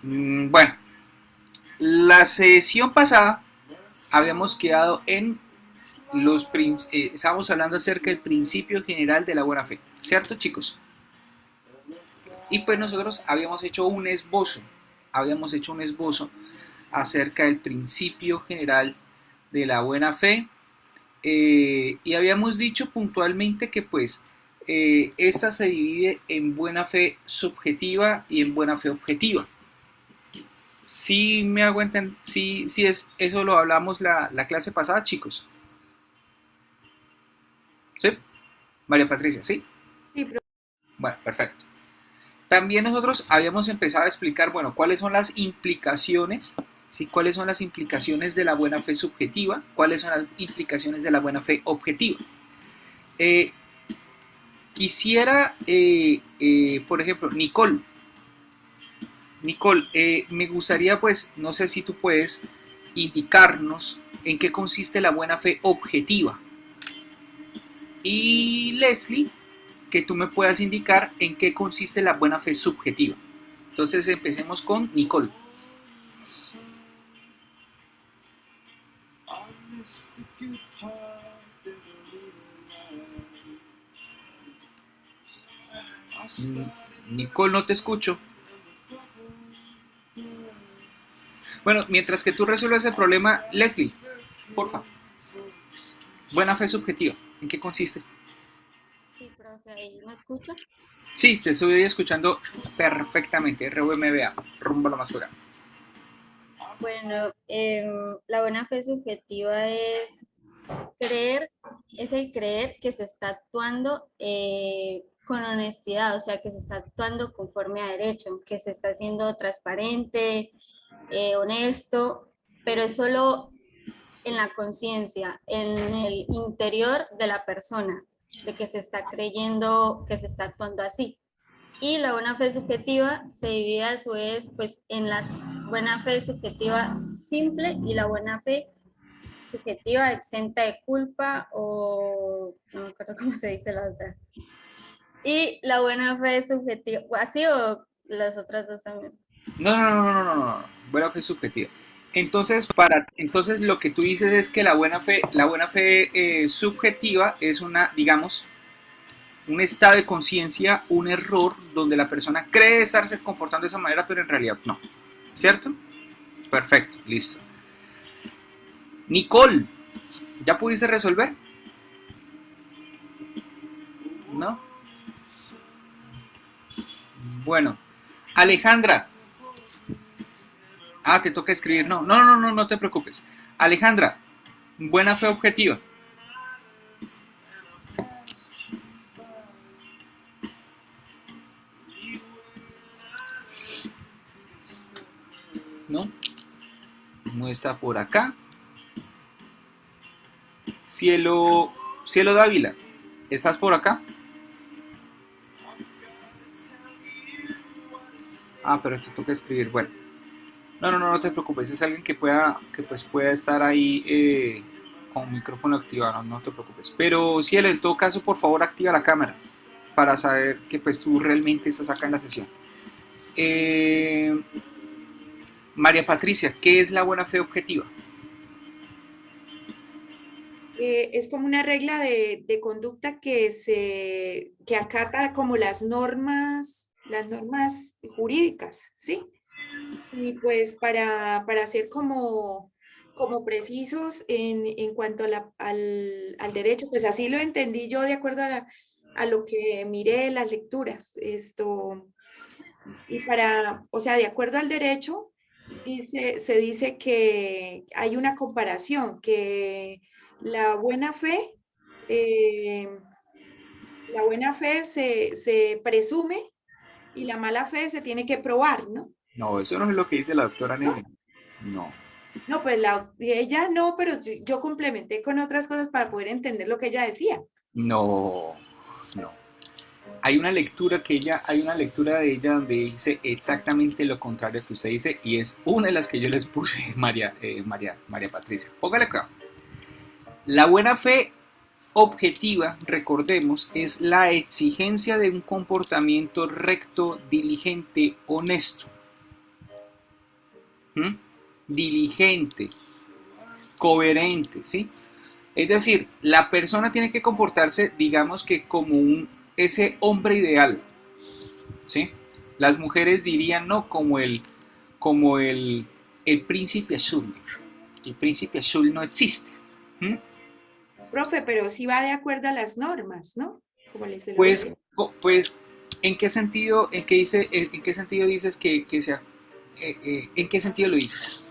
Bueno, la sesión pasada habíamos quedado en estábamos hablando acerca del principio general de la buena fe, ¿cierto, chicos? Y pues nosotros habíamos hecho un esbozo acerca del principio general de la buena fe, y habíamos dicho puntualmente que pues esta se divide en buena fe subjetiva y en buena fe objetiva. Sí me hago entender, sí, sí es, eso lo hablamos la clase pasada, chicos. ¿Sí? María Patricia, ¿sí? Sí, pero Bueno, perfecto. También nosotros habíamos empezado a explicar, bueno, cuáles son las implicaciones, ¿sí? Cuáles son las implicaciones de la buena fe subjetiva, cuáles son las implicaciones de la buena fe objetiva. Eh, por ejemplo, Nicole, me gustaría, pues, no sé si tú puedes indicarnos en qué consiste la buena fe objetiva. Y Leslie, que tú me puedas indicar en qué consiste la buena fe subjetiva. Entonces empecemos con Nicole. Nicole, no te escucho. Bueno, mientras que tú resuelves el problema, Leslie, porfa. Buena fe subjetiva, ¿en qué consiste? sí, profe, ahí me escucha. Sí, te estoy escuchando perfectamente. RUMBA, rumbo a lo más pura. Bueno, la buena fe subjetiva creer, es el creer que se está actuando con honestidad, o sea, que se está actuando conforme a derecho, que se está haciendo transparente, honesto, pero es solo en la conciencia, en el interior de la persona, de que se está creyendo, que se está actuando así. Y la buena fe subjetiva se divide a su vez pues, en la buena fe subjetiva simple y la buena fe subjetiva exenta de culpa o no me acuerdo cómo se dice la otra. Y la buena fe subjetiva, así o las otras dos también. No, no, no, no, no, no, no. Buena fe subjetiva. Entonces lo que tú dices es que la buena fe subjetiva es una, digamos, un estado de conciencia, un error donde la persona cree estarse comportando de esa manera, pero en realidad no. ¿Cierto? Perfecto, listo. Nicole, ¿ya pudiste resolver? ¿No? Bueno. Alejandra. Ah, te toca escribir. No, no, no, no, no te preocupes. Alejandra, buena fe objetiva. ¿No? No está por acá. Cielo, Cielo Dávila, ¿estás por acá? Ah, pero te toca escribir. Bueno, no, no, no, no te preocupes. Es alguien que pues pueda estar ahí con micrófono activado. No, no te preocupes. Pero Cielo, en todo caso, por favor, activa la cámara para saber que pues tú realmente estás acá en la sesión. Eh, María Patricia, ¿qué es la buena fe objetiva? Es como una regla de conducta que acata como las normas jurídicas, ¿sí? Y pues para ser como precisos en cuanto al derecho, pues así lo entendí yo de acuerdo a lo que miré en las lecturas. Y o sea, de acuerdo al derecho, se dice que hay una comparación, que la buena fe, eh, la buena fe se presume y la mala fe se tiene que probar, ¿no? No, eso no es lo que dice la doctora Nene. No, No, no, pues ella no, pero yo complementé con otras cosas para poder entender lo que ella decía. no, no. Hay una lectura de ella donde dice exactamente lo contrario que usted dice y es una de las que yo les puse, María Patricia. Póngale acá. La buena fe objetiva, recordemos, es la exigencia de un comportamiento recto, diligente, honesto. ¿Mm? Diligente, coherente, ¿sí? Es decir, la persona tiene que comportarse, digamos que como ese hombre ideal, ¿sí? Las mujeres dirían, no, como el príncipe azul. El príncipe azul no existe. ¿Mm? Profe, pero sí va de acuerdo a las normas, ¿no? Como se lo Pues, dije. pues, ¿en qué sentido dices que sea, en qué sentido lo dices?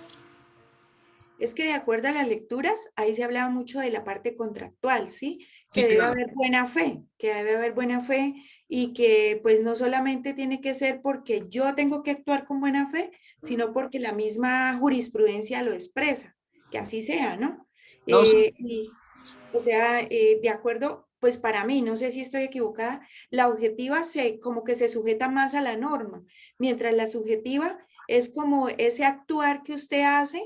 Es que de acuerdo a las lecturas, ahí se hablaba mucho de la parte contractual, ¿sí? Sí, Que debe claro. haber buena fe, que debe haber buena fe y que pues no solamente tiene que ser porque yo tengo que actuar con buena fe, sino porque la misma jurisprudencia lo expresa, que así sea, ¿no? No, O sea, de acuerdo, pues para mí, no sé si estoy equivocada, la objetiva como que se sujeta más a la norma, mientras la subjetiva es como ese actuar que usted hace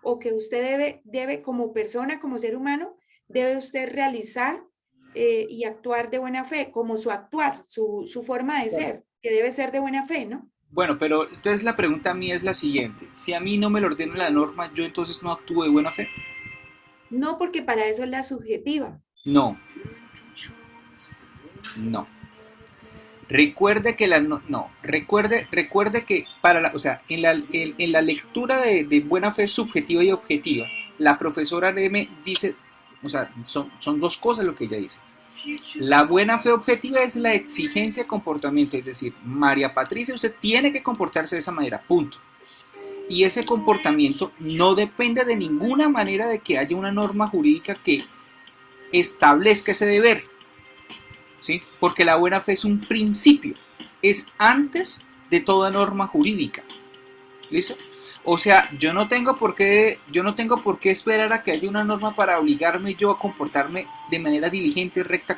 o que usted debe como persona, como ser humano, debe usted realizar y actuar de buena fe, como su actuar, su forma de ser, que debe ser de buena fe, ¿no? bueno, pero entonces la pregunta a mí es la siguiente. Si a mí no me lo ordena la norma, ¿yo entonces no actúo de buena fe? No porque para eso es la subjetiva. No, no. Recuerde que recuerde que o sea, en la lectura de buena fe subjetiva y objetiva, la profesora Neme dice, o sea, son dos cosas lo que ella dice. La buena fe objetiva es la exigencia de comportamiento, es decir, María Patricia, usted tiene que comportarse de esa manera, punto. Y ese comportamiento no depende de ninguna manera de que haya una norma jurídica que establezca ese deber, ¿sí? Porque la buena fe es un principio, es antes de toda norma jurídica, ¿listo? O sea, yo no tengo por qué esperar a que haya una norma para obligarme yo a comportarme de manera diligente, recta,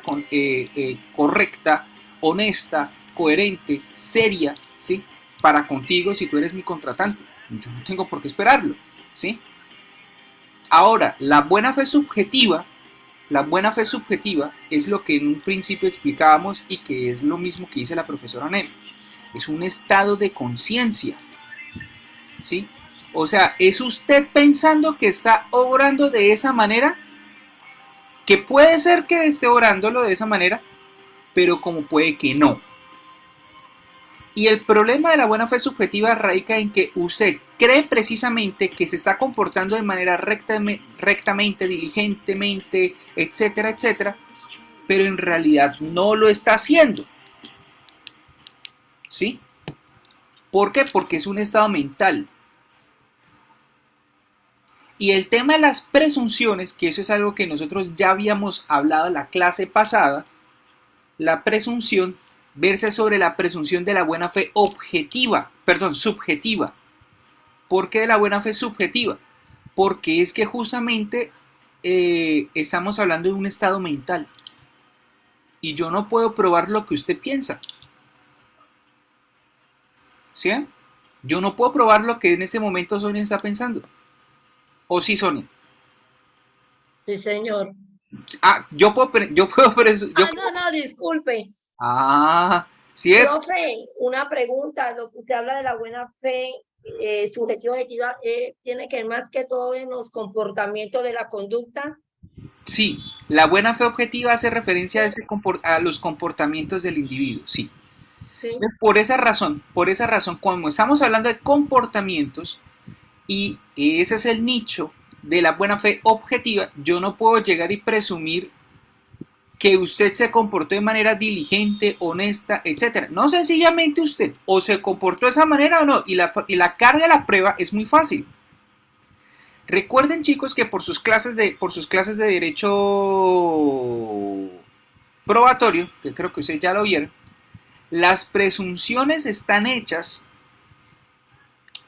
correcta, honesta, coherente, seria, ¿sí? Para contigo si tú eres mi contratante. Yo no tengo por qué esperarlo, ¿sí? Ahora, la buena fe subjetiva es lo que en un principio explicábamos y que es lo mismo que dice la profesora Nel. Es un estado de conciencia, ¿sí? O sea, es usted pensando que está obrando de esa manera, que puede ser que esté obrándolo de esa manera, pero como puede que no. Y el problema de la buena fe subjetiva radica en que usted cree precisamente que se está comportando de manera rectamente, diligentemente, etcétera, etcétera, pero en realidad no lo está haciendo. ¿Sí? ¿Por qué? Porque es un estado mental. Y el tema de las presunciones, que eso es algo que nosotros ya habíamos hablado en la clase pasada, la presunción versa sobre la presunción de la buena fe subjetiva. ¿Por qué de la buena fe subjetiva? Porque es que justamente estamos hablando de un estado mental. Y yo no puedo probar lo que usted piensa. ¿Sí? Yo no puedo probar lo que en este momento Sonia está pensando. ¿O sí, Sonia? Sí, señor. Ah, No, no, disculpe. Ah, sí. Profe, una pregunta. Lo que usted habla de la buena fe subjetiva objetiva tiene que ver más que todo en los comportamientos de la conducta. Sí, la buena fe objetiva hace referencia a los comportamientos del individuo, sí. Sí. Entonces, por esa razón, como estamos hablando de comportamientos y ese es el nicho de la buena fe objetiva, yo no puedo llegar y presumir que usted se comportó de manera diligente, honesta, etcétera. No, sencillamente usted o se comportó de esa manera o no, y la carga de la prueba es muy fácil. Recuerden, chicos, que por sus clases de derecho probatorio, que creo que ustedes ya lo vieron, las presunciones están hechas.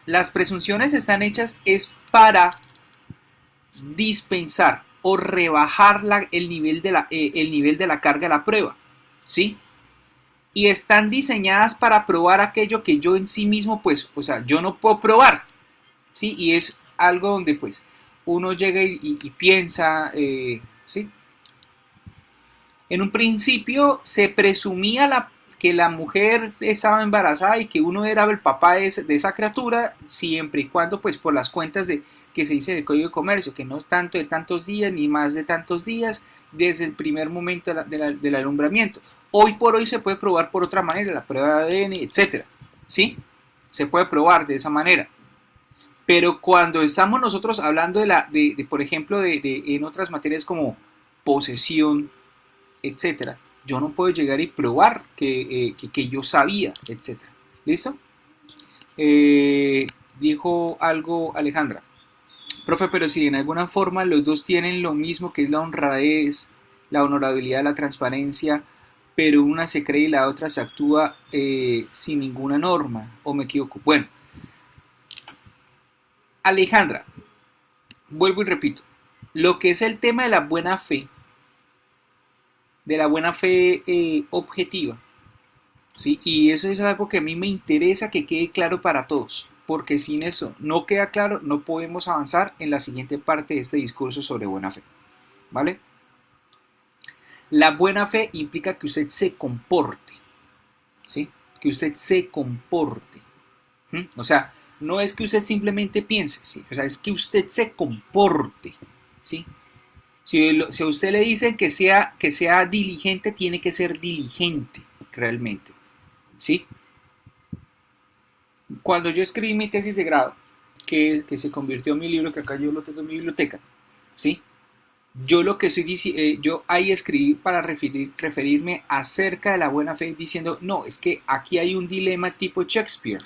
Las presunciones están hechas es para dispensar o rebajar el nivel de la carga de la prueba, ¿sí? Y están diseñadas para probar aquello que yo en sí mismo, pues, o sea, yo no puedo probar, ¿sí? Y es algo donde, pues, uno llega y piensa, ¿sí? En un principio se presumía que la mujer estaba embarazada y que uno era el papá de esa criatura, siempre y cuando, pues, por las cuentas de que se dice en el Código de Comercio, que no es tanto de tantos días ni más de tantos días desde el primer momento del alumbramiento. Hoy por hoy se puede probar por otra manera, la prueba de ADN, etcétera, ¿sí? Se puede probar de esa manera. Pero cuando estamos nosotros hablando por ejemplo, en otras materias como posesión, etcétera, yo no puedo llegar y probar que yo sabía, etcétera. ¿Listo? Dijo algo Alejandra. Profe, pero si en alguna forma los dos tienen lo mismo, que es la honradez, la honorabilidad, la transparencia, pero una se cree y la otra se actúa sin ninguna norma, ¿o me equivoco? Bueno, Alejandra, vuelvo y repito, lo que es el tema de la buena fe objetiva, ¿sí? Y eso es algo que a mí me interesa que quede claro para todos, porque sin eso no queda claro, no podemos avanzar en la siguiente parte de este discurso sobre buena fe, ¿vale? La buena fe implica que usted se comporte, ¿sí? Que usted se comporte. O sea, no es que usted simplemente piense, ¿sí? O sea, es que usted se comporte, ¿sí? Si a usted le dicen que sea diligente, tiene que ser diligente realmente, ¿sí? Cuando yo escribí mi tesis de grado, que se convirtió en mi libro, que acá yo lo tengo en mi biblioteca, ¿sí? Yo lo que yo ahí escribí para referirme acerca de la buena fe, diciendo, no, es que aquí hay un dilema tipo Shakespeare,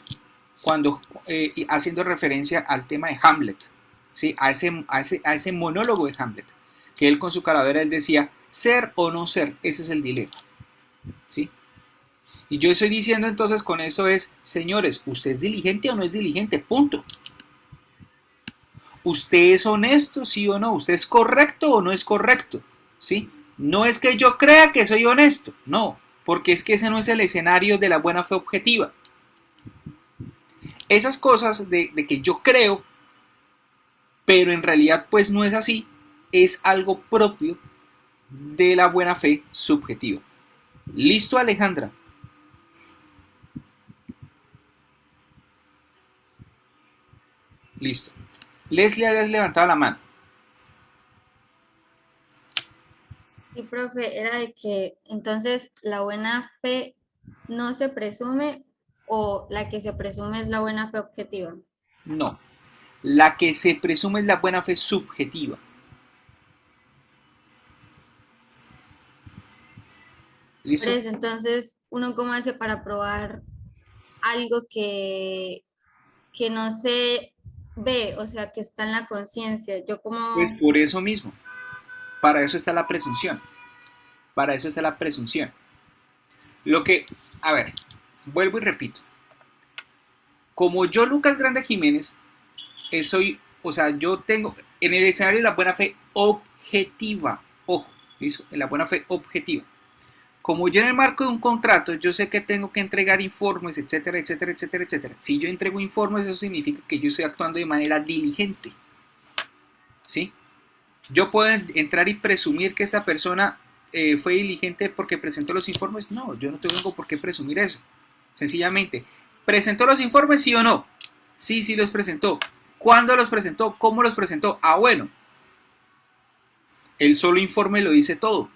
haciendo referencia al tema de Hamlet, ¿sí? A ese monólogo de Hamlet, que él con su calavera él decía, ser o no ser, ese es el dilema, ¿sí? Y yo estoy diciendo entonces con eso es, señores, ¿usted es diligente o no es diligente? Punto. ¿Usted es honesto, sí o no? ¿Usted es correcto o no es correcto? ¿Sí? No es que yo crea que soy honesto, no, porque es que ese no es el escenario de la buena fe objetiva. Esas cosas de que yo creo, pero en realidad pues no es así, es algo propio de la buena fe subjetiva. ¿Listo, Alejandra? Listo. Leslie, habías levantado la mano. Sí, profe, era de que entonces la buena fe no se presume o la que se presume es la buena fe objetiva. No. La que se presume es la buena fe subjetiva. ¿Listo? Pero entonces, ¿uno cómo hace para probar algo que no se ve, o sea, que está en la conciencia? Yo como... Pues por eso mismo. Para eso está la presunción. Para eso está la presunción. A ver, vuelvo y repito. Como yo, Lucas Grande Jiménez, yo tengo en el escenario de la buena fe objetiva. Ojo, ¿listo? En la buena fe objetiva. Como yo en el marco de un contrato, yo sé que tengo que entregar informes, etcétera, etcétera, etcétera, etcétera. Si yo entrego informes, eso significa que yo estoy actuando de manera diligente. ¿Sí? Yo puedo entrar y presumir que esta persona fue diligente porque presentó los informes. No, yo no tengo por qué presumir eso. Sencillamente, ¿presentó los informes, sí o no? Sí, sí los presentó. ¿Cuándo los presentó? ¿Cómo los presentó? Ah, bueno. El solo informe lo dice todo.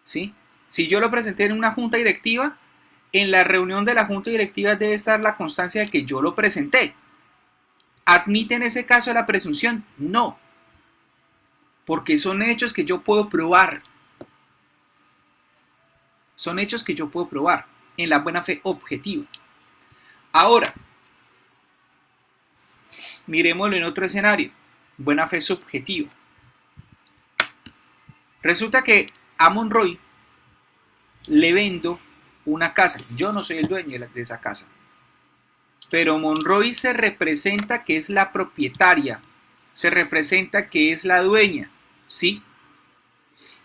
¿Sí? Si yo lo presenté en una junta directiva, en la reunión de la junta directiva debe estar la constancia de que yo lo presenté. ¿Admite en ese caso la presunción? No. Porque son hechos que yo puedo probar. Son hechos que yo puedo probar en la buena fe objetiva. Ahora, miremoslo en otro escenario. Buena fe subjetiva. Resulta que a Monroy le vendo una casa. Yo no soy el dueño de esa casa. Pero Monroy se representa que es la propietaria. Se representa que es la dueña. ¿Sí?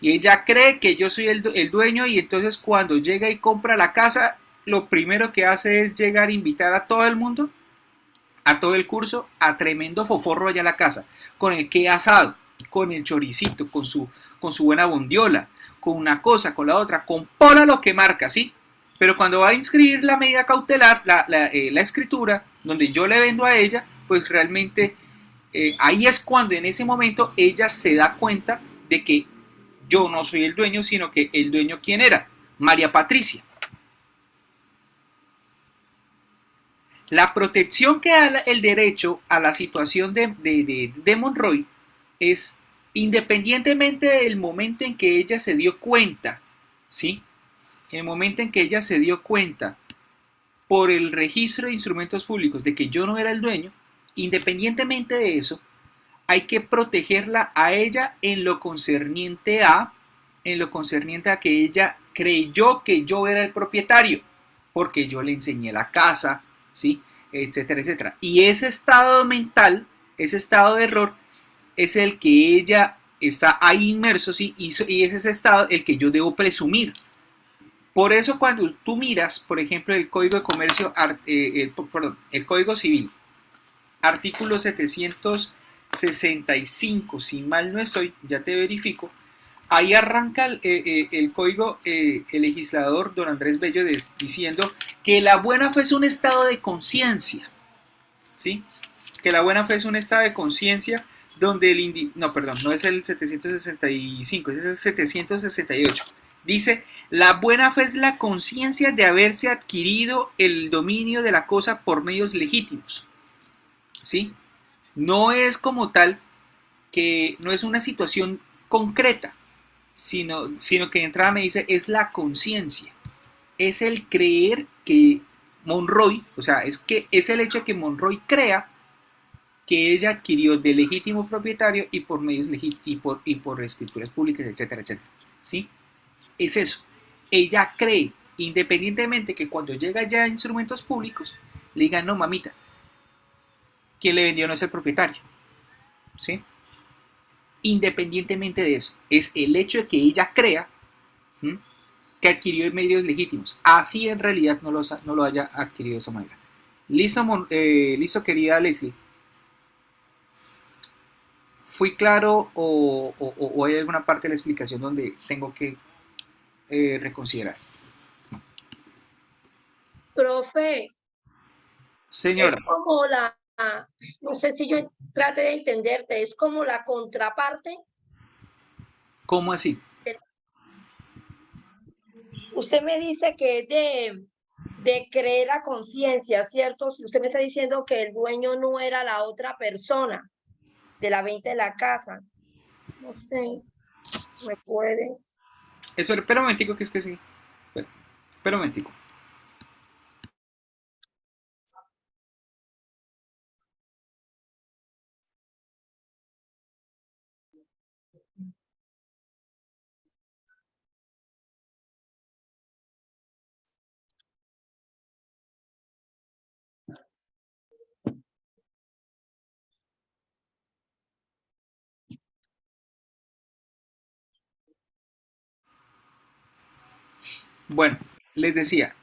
Y ella cree que yo soy el dueño y entonces cuando llega y compra la casa, lo primero que hace es llegar a invitar a todo el mundo, a todo el curso, a tremendo foforro allá a la casa. Con el que asado, con el choricito, con su buena bondiola, con una cosa, con la otra, con pola lo que marca, ¿sí? Pero cuando va a inscribir la medida cautelar, la escritura, donde yo le vendo a ella, pues realmente ahí es cuando en ese momento ella se da cuenta de que yo no soy el dueño, sino que el dueño, ¿quién era? María Patricia. La protección que da el derecho a la situación de Monroy es independientemente del momento en que ella se dio cuenta, ¿sí? En el momento en que ella se dio cuenta por el registro de instrumentos públicos de que yo no era el dueño, independientemente de eso, hay que protegerla a ella en lo concerniente a que ella creyó que yo era el propietario, porque yo le enseñé la casa, ¿sí? Etcétera, etcétera. Y ese estado mental, ese estado de error, es el que ella está ahí inmerso, ¿sí? Y es ese estado el que yo debo presumir. Por eso cuando tú miras, por ejemplo, el Código de Comercio, el Código Civil, artículo 765, si mal no estoy, ya te verifico, ahí arranca el código, el legislador don Andrés Bello diciendo que la buena fe es un estado de conciencia, ¿sí? Que la buena fe es un estado de conciencia donde no, perdón, no es el 765, es el 768. Dice, la buena fe es la conciencia de haberse adquirido el dominio de la cosa por medios legítimos, ¿sí? No es como tal que no es una situación concreta, sino que de entrada me dice, es la conciencia, es el creer que Monroy, o sea, es el hecho de que Monroy crea que ella adquirió de legítimo propietario y por medios y por escrituras públicas, etcétera, etcétera, ¿sí? Es eso, ella cree, independientemente que cuando llega ya a instrumentos públicos, le digan, no, mamita, quien le vendió no es el propietario, ¿sí? Independientemente de eso, es el hecho de que ella crea, ¿sí?, que adquirió medios legítimos, así en realidad no lo haya adquirido de esa manera. ¿Listo, listo, querida Leslie? ¿Fui claro o hay alguna parte de la explicación donde tengo que reconsiderar? Profe, Señora, es como no sé si yo trate de entenderte, es como la contraparte. ¿cómo así? Usted me dice que es de creer a conciencia, ¿cierto? Si usted me está diciendo que el dueño no era la otra persona de la venta de la casa, no sé, me puede. Espera un momentico, que es que sí. Espera un momentico. Bueno, les decía,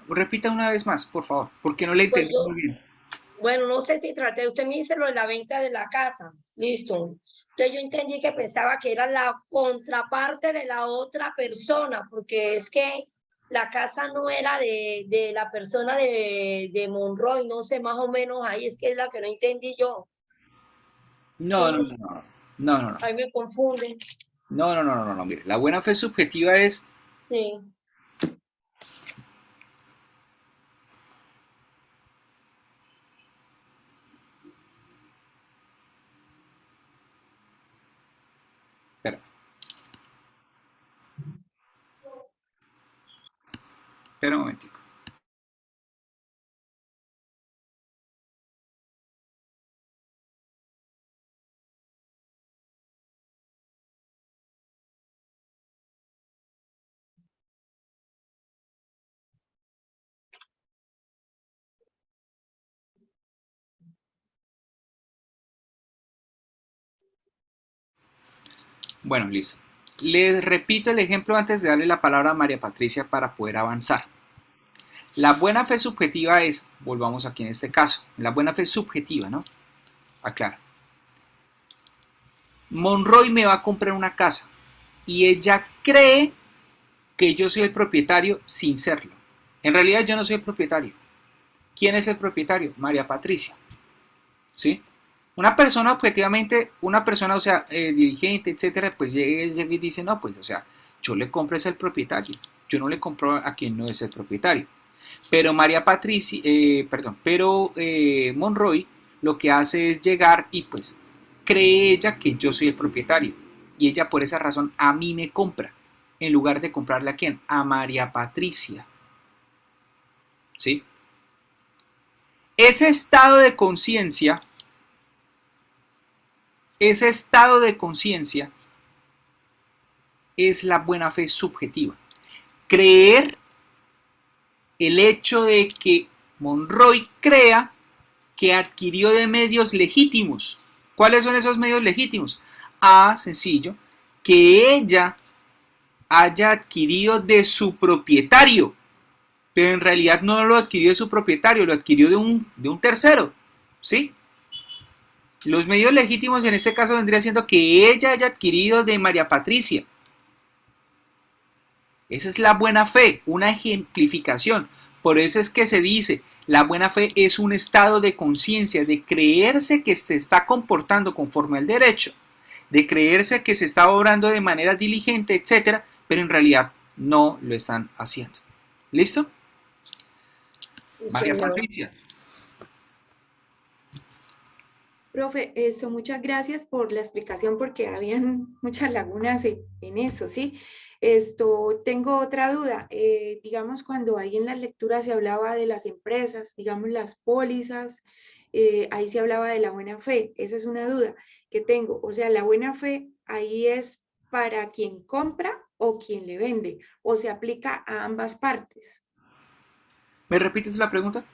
repita una vez más, por favor, porque no le Pues entendí muy bien. bueno, no sé si traté, usted me dice lo de la venta de la casa, listo. Entonces yo entendí que pensaba que era la contraparte de la otra persona, porque es que la casa no era de la persona de Monroy, no sé, más o menos ahí es que es la que no entendí yo. No, no, no, no, no, no, no, Ahí me confunden, no, no, no, no, no, no, mire, la buena fe subjetiva es, sí. espera, espera un momentico. Bueno, listo. Les repito el ejemplo antes de darle la palabra a María Patricia para poder avanzar. La buena fe subjetiva es, volvamos aquí en este caso, la buena fe subjetiva, ¿no? Aclaro. Monroy me va a comprar una casa y ella cree que yo soy el propietario sin serlo. En realidad yo no soy el propietario. ¿Quién es el propietario? María Patricia. ¿Sí? Una persona objetivamente, una persona, o sea, dirigente, etcétera, pues llega y dice, no, pues, o sea, yo le compro es al propietario. Yo no le compro a quien no es el propietario. Pero María Patricia, Monroy lo que hace es llegar y pues cree ella que yo soy el propietario. Y ella por esa razón a mí me compra. En lugar de comprarle a quién? A María Patricia. ¿Sí? Ese estado de conciencia, es la buena fe subjetiva. Creer el hecho de que Monroy crea que adquirió de medios legítimos. ¿Cuáles son esos medios legítimos? Sencillo, que ella haya adquirido de su propietario, pero en realidad no lo adquirió de su propietario, lo adquirió de un tercero, ¿sí? Los medios legítimos en este caso vendría siendo que ella haya adquirido de María Patricia. Esa es la buena fe, una ejemplificación. Por eso es que se dice, la buena fe es un estado de conciencia, de creerse que se está comportando conforme al derecho, de creerse que se está obrando de manera diligente, etcétera, pero en realidad no lo están haciendo. ¿Listo? Sí, María señor. Patricia. Profe, muchas gracias por la explicación porque habían muchas lagunas en eso, ¿sí? Tengo otra duda. Digamos, cuando ahí en la lectura se hablaba de las empresas, digamos, las pólizas, ahí se hablaba de la buena fe. Esa es una duda que tengo. O sea, la buena fe ahí es para quien compra o quien le vende, o se aplica a ambas partes. ¿Me repites la pregunta?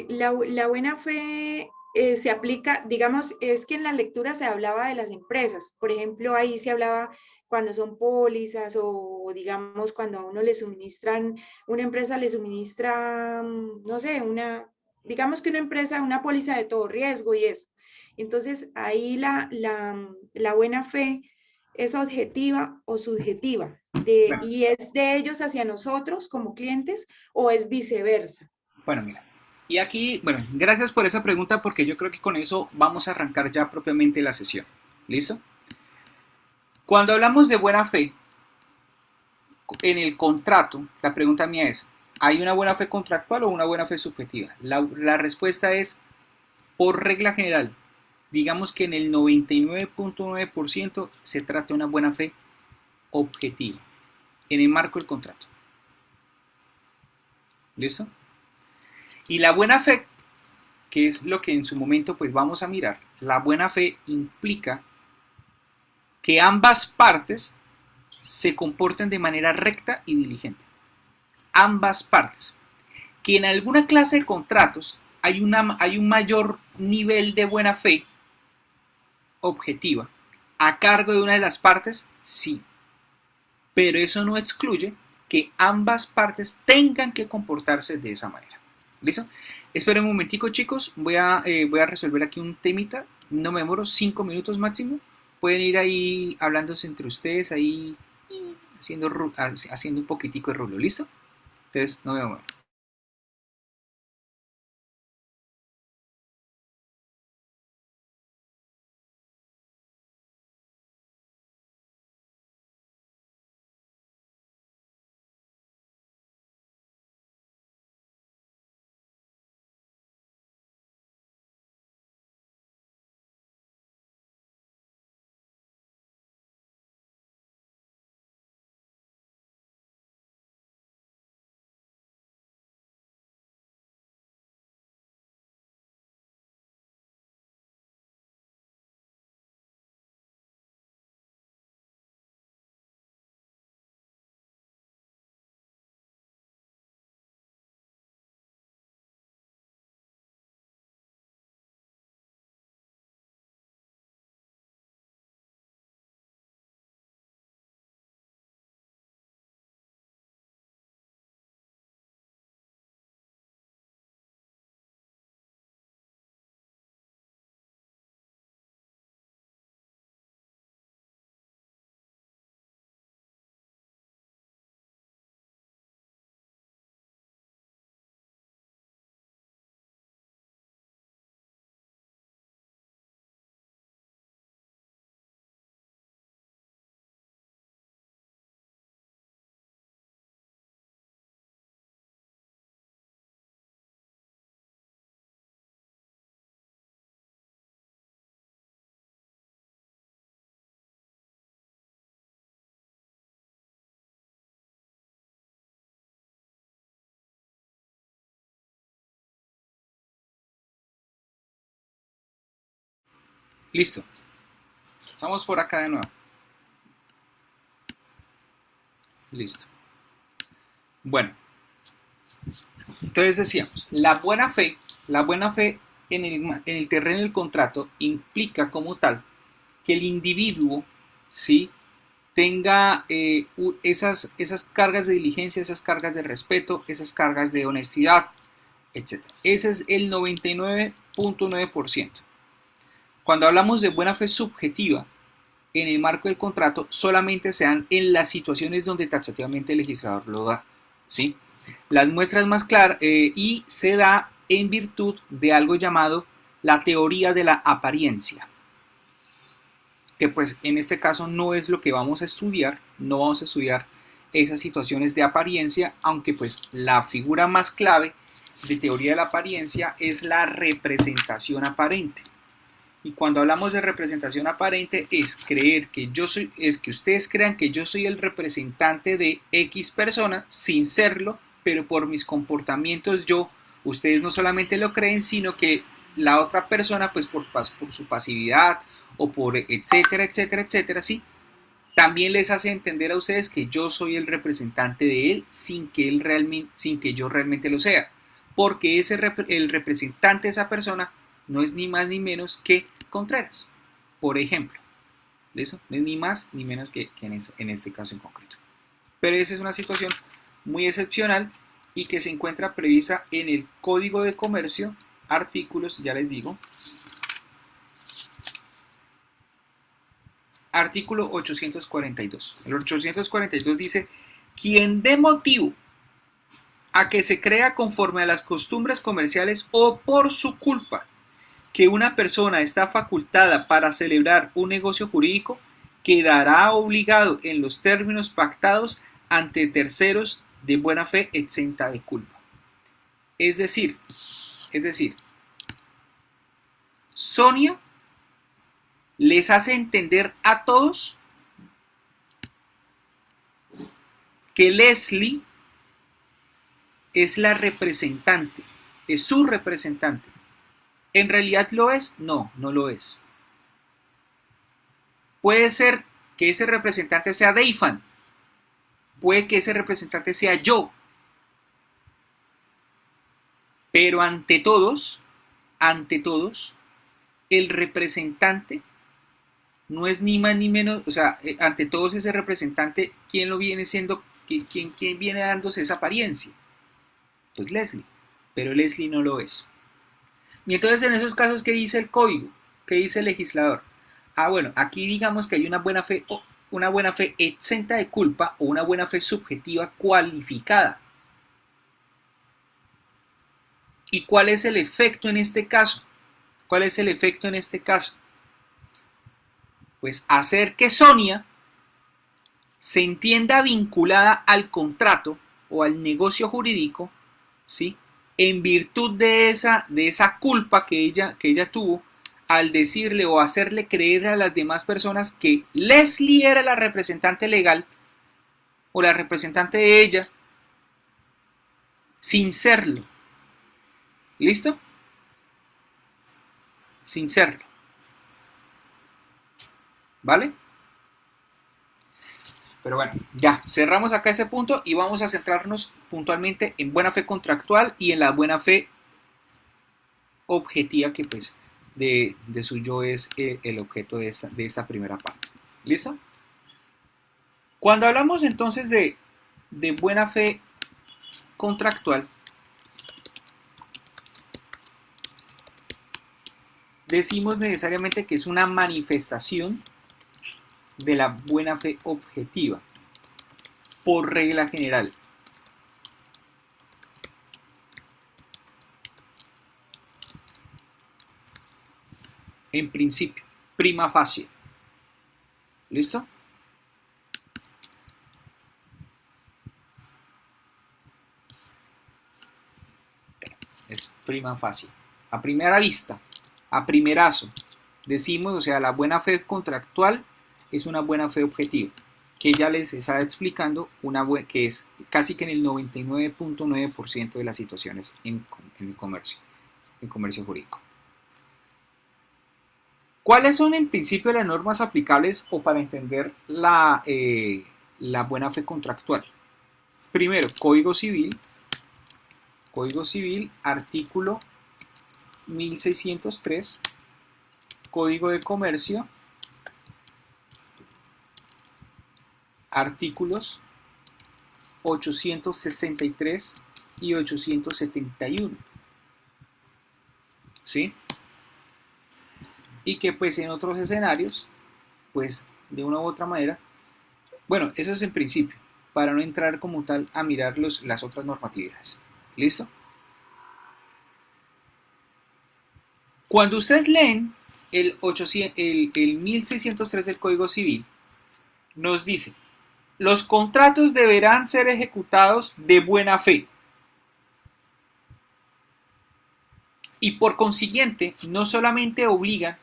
La buena fe se aplica, digamos, es que en la lectura se hablaba de las empresas. Por ejemplo, ahí se hablaba cuando son pólizas o digamos cuando a uno le suministran, una empresa le suministra, no sé, digamos que una empresa, una póliza de todo riesgo y eso. Entonces, ahí la buena fe es objetiva o subjetiva, Bueno, y es de ellos hacia nosotros como clientes o es viceversa. bueno, mira. Y aquí, bueno, gracias por esa pregunta porque yo creo que con eso vamos a arrancar ya propiamente la sesión. ¿Listo? Cuando hablamos de buena fe, en el contrato, la pregunta mía es, ¿hay una buena fe contractual o una buena fe subjetiva? La respuesta es, por regla general, digamos que en el 99.9% se trata de una buena fe objetiva, en el marco del contrato. ¿Listo? Y la buena fe, que es lo que en su momento pues vamos a mirar, la buena fe implica que ambas partes se comporten de manera recta y diligente. Ambas partes. Que en alguna clase de contratos hay un mayor nivel de buena fe objetiva a cargo de una de las partes, sí. Pero eso no excluye que ambas partes tengan que comportarse de esa manera. ¿Listo? Esperen un momentico, chicos. Voy a resolver aquí un temita. No me demoro 5 minutos máximo. Pueden ir ahí hablándose entre ustedes, ahí haciendo un poquitico de rulo. ¿Listo? Entonces, no me demoro. Listo. Estamos por acá de nuevo. Listo. Bueno, entonces decíamos, la buena fe en el terreno del contrato implica como tal que el individuo, ¿sí?, tenga esas cargas de diligencia, esas cargas de respeto, esas cargas de honestidad, etc. Ese es el 99.9%. Cuando hablamos de buena fe subjetiva, en el marco del contrato, solamente se dan en las situaciones donde taxativamente el legislador lo da, ¿sí? Las muestras más claras y se da en virtud de algo llamado la teoría de la apariencia, que pues en este caso no es lo que vamos a estudiar, no vamos a estudiar esas situaciones de apariencia, aunque pues la figura más clave de teoría de la apariencia es la representación aparente. Y cuando hablamos de representación aparente es creer que yo soy, es que ustedes crean que yo soy el representante de X persona sin serlo, pero por mis comportamientos ustedes no solamente lo creen, sino que la otra persona, pues por su pasividad o por etcétera, etcétera, etcétera, ¿sí?, también les hace entender a ustedes que yo soy el representante de él sin que yo realmente lo sea, porque el representante de esa persona no es ni más ni menos que Contreras, por ejemplo. ¿Listo? No es ni más ni menos que en este caso en concreto. Pero esa es una situación muy excepcional y que se encuentra prevista en el Código de Comercio, artículos, ya les digo, artículo 842. El 842 dice: quien dé motivo a que se crea conforme a las costumbres comerciales o por su culpa que una persona está facultada para celebrar un negocio jurídico, quedará obligado en los términos pactados ante terceros de buena fe exenta de culpa. Es decir, Sonia les hace entender a todos que Leslie es la representante, es su representante. ¿En realidad lo es? No, no lo es. Puede ser que ese representante sea Deifan, puede que ese representante sea yo, pero ante todos, el representante no es ni más ni menos, o sea, ante todos ese representante, ¿quién lo viene siendo? ¿Quién viene dándose esa apariencia? Pues Leslie, pero Leslie no lo es. Y entonces en esos casos, ¿qué dice el código? ¿Qué dice el legislador? Ah, bueno, aquí digamos que hay una buena fe exenta de culpa o una buena fe subjetiva cualificada. ¿Y cuál es el efecto en este caso? ¿Cuál es el efecto en este caso? Pues hacer que Sonia se entienda vinculada al contrato o al negocio jurídico, ¿sí?, en virtud de esa culpa que ella tuvo al decirle o hacerle creer a las demás personas que Leslie era la representante legal o la representante de ella sin serlo. ¿Listo? Sin serlo. ¿Vale? Pero bueno, ya cerramos acá ese punto y vamos a centrarnos puntualmente en buena fe contractual y en la buena fe objetiva, que pues de suyo es el objeto de esta primera parte. ¿Listo? Cuando hablamos entonces de buena fe contractual, decimos necesariamente que es una manifestación de la buena fe objetiva, por regla general. En principio, prima facie. ¿Listo? Es prima facie. A primera vista, a primerazo, decimos, o sea, la buena fe contractual es una buena fe objetiva, que ya les estaba explicando, que es casi que en el 99.9% de las situaciones en el comercio jurídico. ¿Cuáles son en principio las normas aplicables o para entender la buena fe contractual? Primero, Código Civil, artículo 1603, Código de Comercio, artículos 863 y 871, ¿sí? Y que pues en otros escenarios, pues de una u otra manera, bueno, eso es en principio, para no entrar como tal a mirar las otras normatividades. ¿Listo? Cuando ustedes leen el 1603 del Código Civil, nos dice, los contratos deberán ser ejecutados de buena fe. Y por consiguiente, no solamente obligan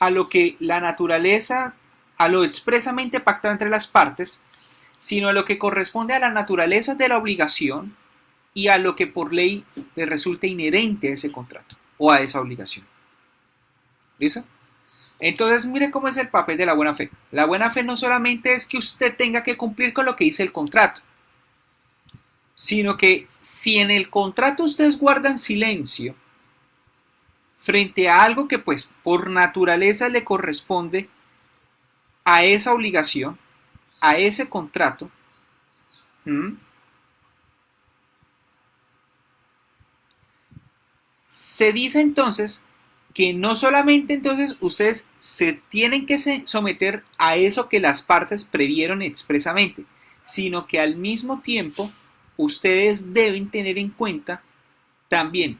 a lo que la naturaleza, a lo expresamente pactado entre las partes, sino a lo que corresponde a la naturaleza de la obligación y a lo que por ley le resulta inherente a ese contrato o a esa obligación. ¿Listo? Entonces, mire cómo es el papel de la buena fe. La buena fe no solamente es que usted tenga que cumplir con lo que dice el contrato, sino que si en el contrato ustedes guardan silencio frente a algo que pues por naturaleza le corresponde a esa obligación, a ese contrato, se dice entonces que no solamente entonces ustedes se tienen que someter a eso que las partes previeron expresamente, sino que al mismo tiempo ustedes deben tener en cuenta también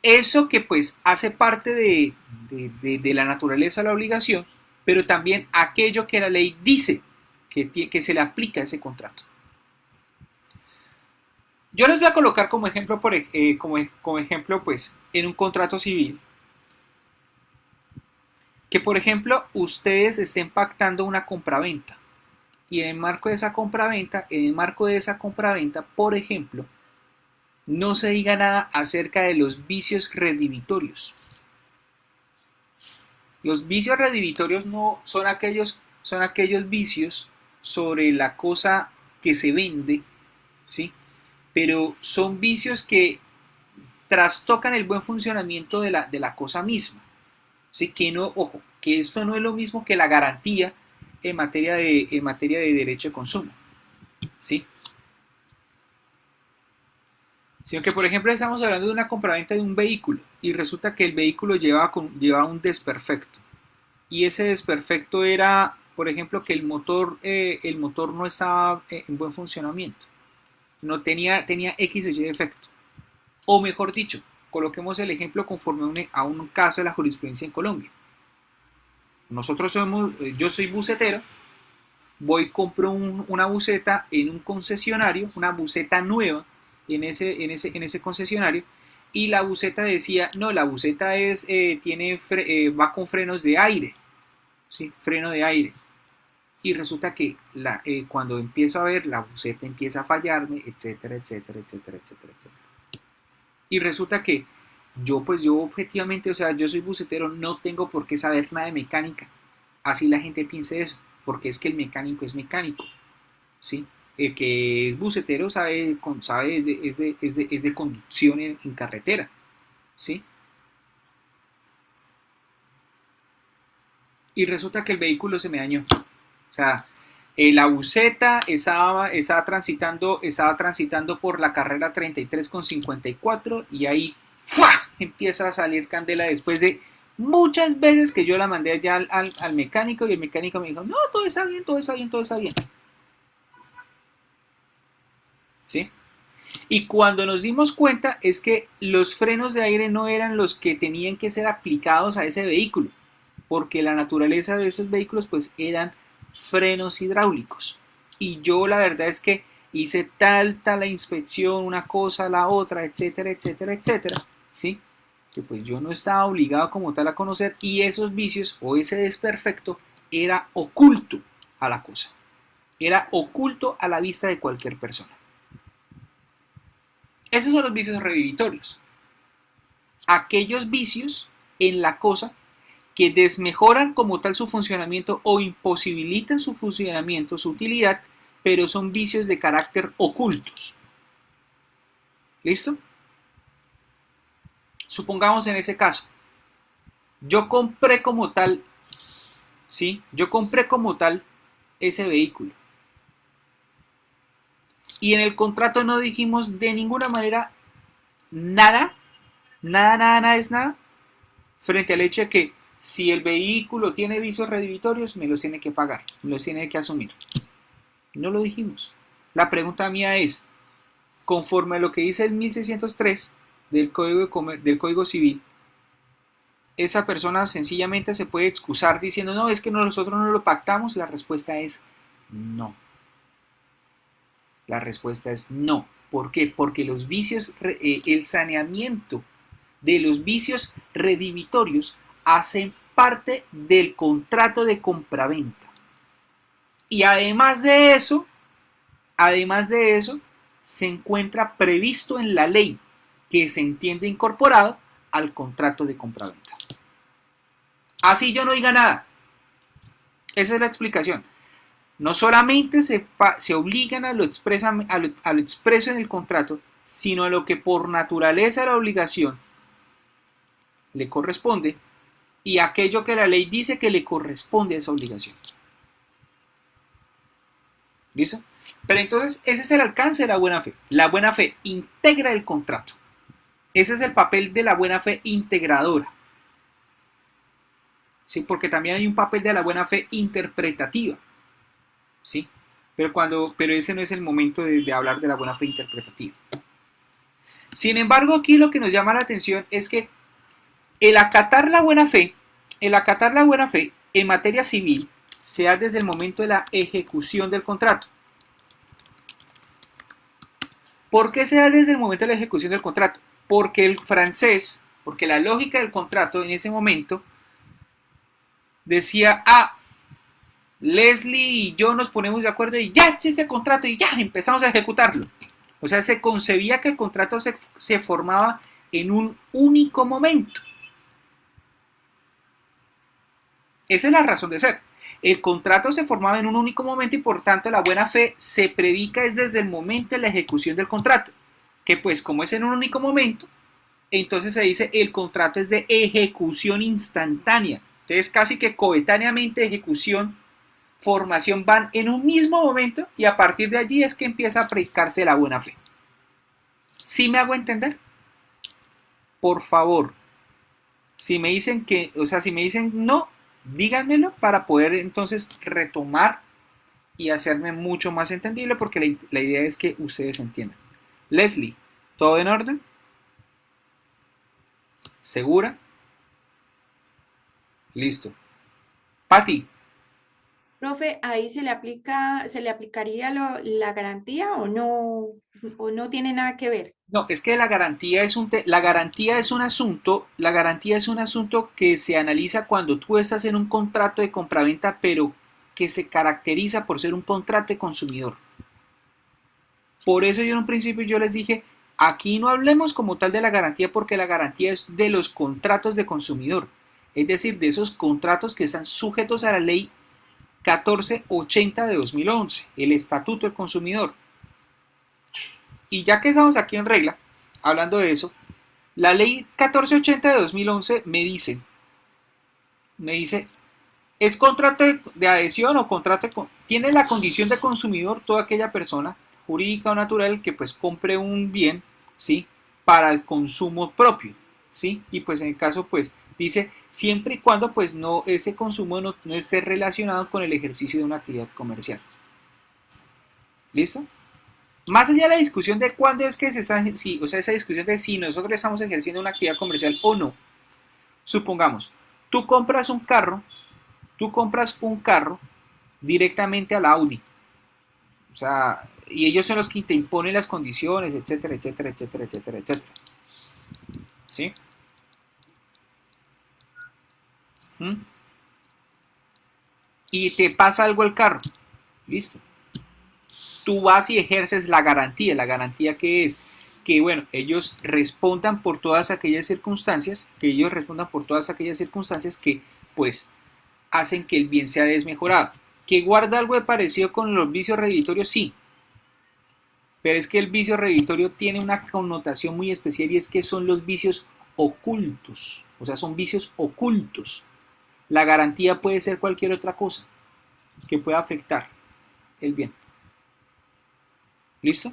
eso que pues hace parte de la naturaleza de la obligación, pero también aquello que la ley dice que se le aplica a ese contrato. Yo les voy a colocar como ejemplo, como ejemplo pues, en un contrato civil, que por ejemplo ustedes estén pactando una compraventa y en el marco de esa compraventa, por ejemplo, no se diga nada acerca de los vicios redivitorios. Los vicios redivitorios no son aquellos vicios sobre la cosa que se vende, ¿sí? Pero son vicios que trastocan el buen funcionamiento de la cosa misma. ¿Sí? Que no, ojo, que esto no es lo mismo que la garantía en materia de derecho de consumo, ¿sí? Sino que, por ejemplo, estamos hablando de una compraventa de un vehículo y resulta que el vehículo lleva un desperfecto. Y ese desperfecto era, por ejemplo, que el motor no estaba en buen funcionamiento. No tenía X o Y defecto. O mejor dicho, coloquemos el ejemplo conforme a un caso de la jurisprudencia en Colombia. Yo soy bucetero, voy y compro una buceta en un concesionario, una buceta nueva en ese concesionario, y la buceta decía, no, la buceta va con frenos de aire, ¿sí? Freno de aire. Y resulta que cuando empiezo a ver, la buceta empieza a fallarme, etcétera, etcétera, etcétera, etcétera, etcétera. Y resulta que yo objetivamente, o sea, yo soy bucetero, no tengo por qué saber nada de mecánica. Así la gente piensa eso, porque es que el mecánico es mecánico, ¿sí? El que es bucetero sabe es de conducción en carretera, ¿sí? Y resulta que el vehículo se me dañó. O sea, la buceta estaba transitando por la carrera 33,54 y ahí ¡fua! Empieza a salir candela después de muchas veces que yo la mandé allá al mecánico y el mecánico me dijo, no, todo está bien, todo está bien, todo está bien. ¿Sí? Y cuando nos dimos cuenta es que los frenos de aire no eran los que tenían que ser aplicados a ese vehículo, porque la naturaleza de esos vehículos pues eran frenos hidráulicos. Y yo la verdad es que hice tal la inspección, una cosa, la otra, etcétera, etcétera, etcétera, ¿sí? Que pues yo no estaba obligado como tal a conocer y esos vicios o ese desperfecto era oculto a la cosa. Era oculto a la vista de cualquier persona. Esos son los vicios redivitorios. Aquellos vicios en la cosa que desmejoran como tal su funcionamiento o imposibilitan su funcionamiento, su utilidad, pero son vicios de carácter ocultos. ¿Listo? Supongamos en ese caso, yo compré como tal, ¿sí? Yo compré como tal ese vehículo. Y en el contrato no dijimos de ninguna manera nada, nada es nada, frente al hecho de que si el vehículo tiene vicios redimitorios, me los tiene que pagar, me los tiene que asumir. No lo dijimos. La pregunta mía es, conforme a lo que dice el 1603 del Código Civil, esa persona sencillamente se puede excusar diciendo, no, es que nosotros no lo pactamos. La respuesta es no. La respuesta es no. ¿Por qué? Porque los vicios, el saneamiento de los vicios redimitorios hacen parte del contrato de compraventa. Y además de eso, se encuentra previsto en la ley que se entiende incorporado al contrato de compraventa. Así yo no diga nada. Esa es la explicación. No solamente se obligan a lo expreso en el contrato, sino a lo que por naturaleza de la obligación le corresponde y aquello que la ley dice que le corresponde a esa obligación. ¿Listo? Pero entonces ese es el alcance de la buena fe. La buena fe integra el contrato. Ese es el papel de la buena fe integradora. ¿Sí? Porque también hay un papel de la buena fe interpretativa. ¿Sí? Pero ese no es el momento de hablar de la buena fe interpretativa. Sin embargo, aquí lo que nos llama la atención es que el acatar la buena fe en materia civil se da desde el momento de la ejecución del contrato. ¿Por qué se da desde el momento de la ejecución del contrato? Porque porque la lógica del contrato en ese momento decía, Leslie y yo nos ponemos de acuerdo y ya existe el contrato y ya empezamos a ejecutarlo. O sea, se concebía que el contrato se formaba en un único momento. Esa es la razón de ser. El contrato se formaba en un único momento y por tanto la buena fe se predica desde el momento de la ejecución del contrato. Que pues como es en un único momento, entonces se dice el contrato es de ejecución instantánea. Entonces casi que coetáneamente ejecución, formación van en un mismo momento y a partir de allí es que empieza a predicarse la buena fe. ¿Sí me hago entender? Por favor, si me dicen no, díganmelo para poder entonces retomar y hacerme mucho más entendible porque la idea es que ustedes entiendan. Leslie, ¿todo en orden? ¿Segura? Listo. Patti. Profe, ¿ahí se le aplicaría la garantía o no tiene nada que ver? No, es que la garantía es un asunto que se analiza cuando tú estás en un contrato de compraventa, pero que se caracteriza por ser un contrato de consumidor. Por eso yo en un principio yo les dije, aquí no hablemos como tal de la garantía porque la garantía es de los contratos de consumidor, es decir, de esos contratos que están sujetos a la ley 1480 de 2011, el Estatuto del Consumidor. Y ya que estamos aquí en regla, hablando de eso, la ley 1480 de 2011 me dice, es contrato de adhesión o tiene la condición de consumidor toda aquella persona, jurídica o natural, que pues compre un bien, ¿sí? Para el consumo propio, ¿sí? Y pues en el caso pues dice, siempre y cuando pues ese consumo no esté relacionado con el ejercicio de una actividad comercial. ¿Listo? Más allá de la discusión de cuándo es que esa discusión de si nosotros estamos ejerciendo una actividad comercial o no, supongamos, tú compras un carro directamente a la Audi, o sea, y ellos son los que te imponen las condiciones, etcétera, etcétera, etcétera, etcétera, etcétera. ¿Sí? Y te pasa algo al carro, listo. Tú vas y ejerces la garantía que es que, bueno, ellos respondan por todas aquellas circunstancias que pues hacen que el bien sea desmejorado. ¿Que guarda algo de parecido con los vicios redditorios? Sí, pero es que el vicio reditorio tiene una connotación muy especial y es que son los vicios ocultos, o sea, son vicios ocultos. La garantía puede ser cualquier otra cosa que pueda afectar el bien. ¿Listo?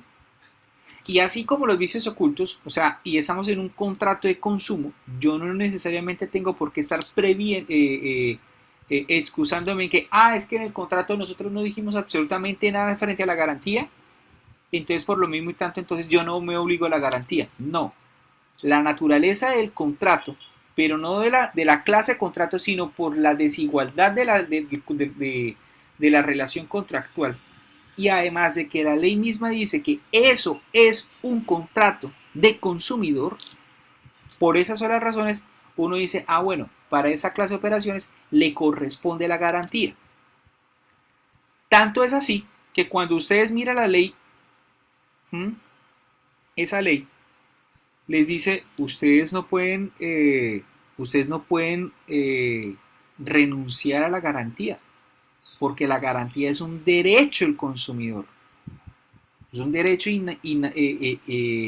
Y así como los vicios ocultos, o sea, y estamos en un contrato de consumo, yo no necesariamente tengo por qué estar excusándome en que, es que en el contrato nosotros no dijimos absolutamente nada frente a la garantía, entonces por lo mismo y tanto, entonces yo no me obligo a la garantía. No, la naturaleza del contrato, pero no de la clase de contrato, sino por la desigualdad de la relación contractual. Y además de que la ley misma dice que eso es un contrato de consumidor, por esas solas razones uno dice, bueno, para esa clase de operaciones le corresponde la garantía. Tanto es así que cuando ustedes miran la ley, esa ley les dice, ustedes no pueden renunciar a la garantía, porque la garantía es un derecho del consumidor, es un derecho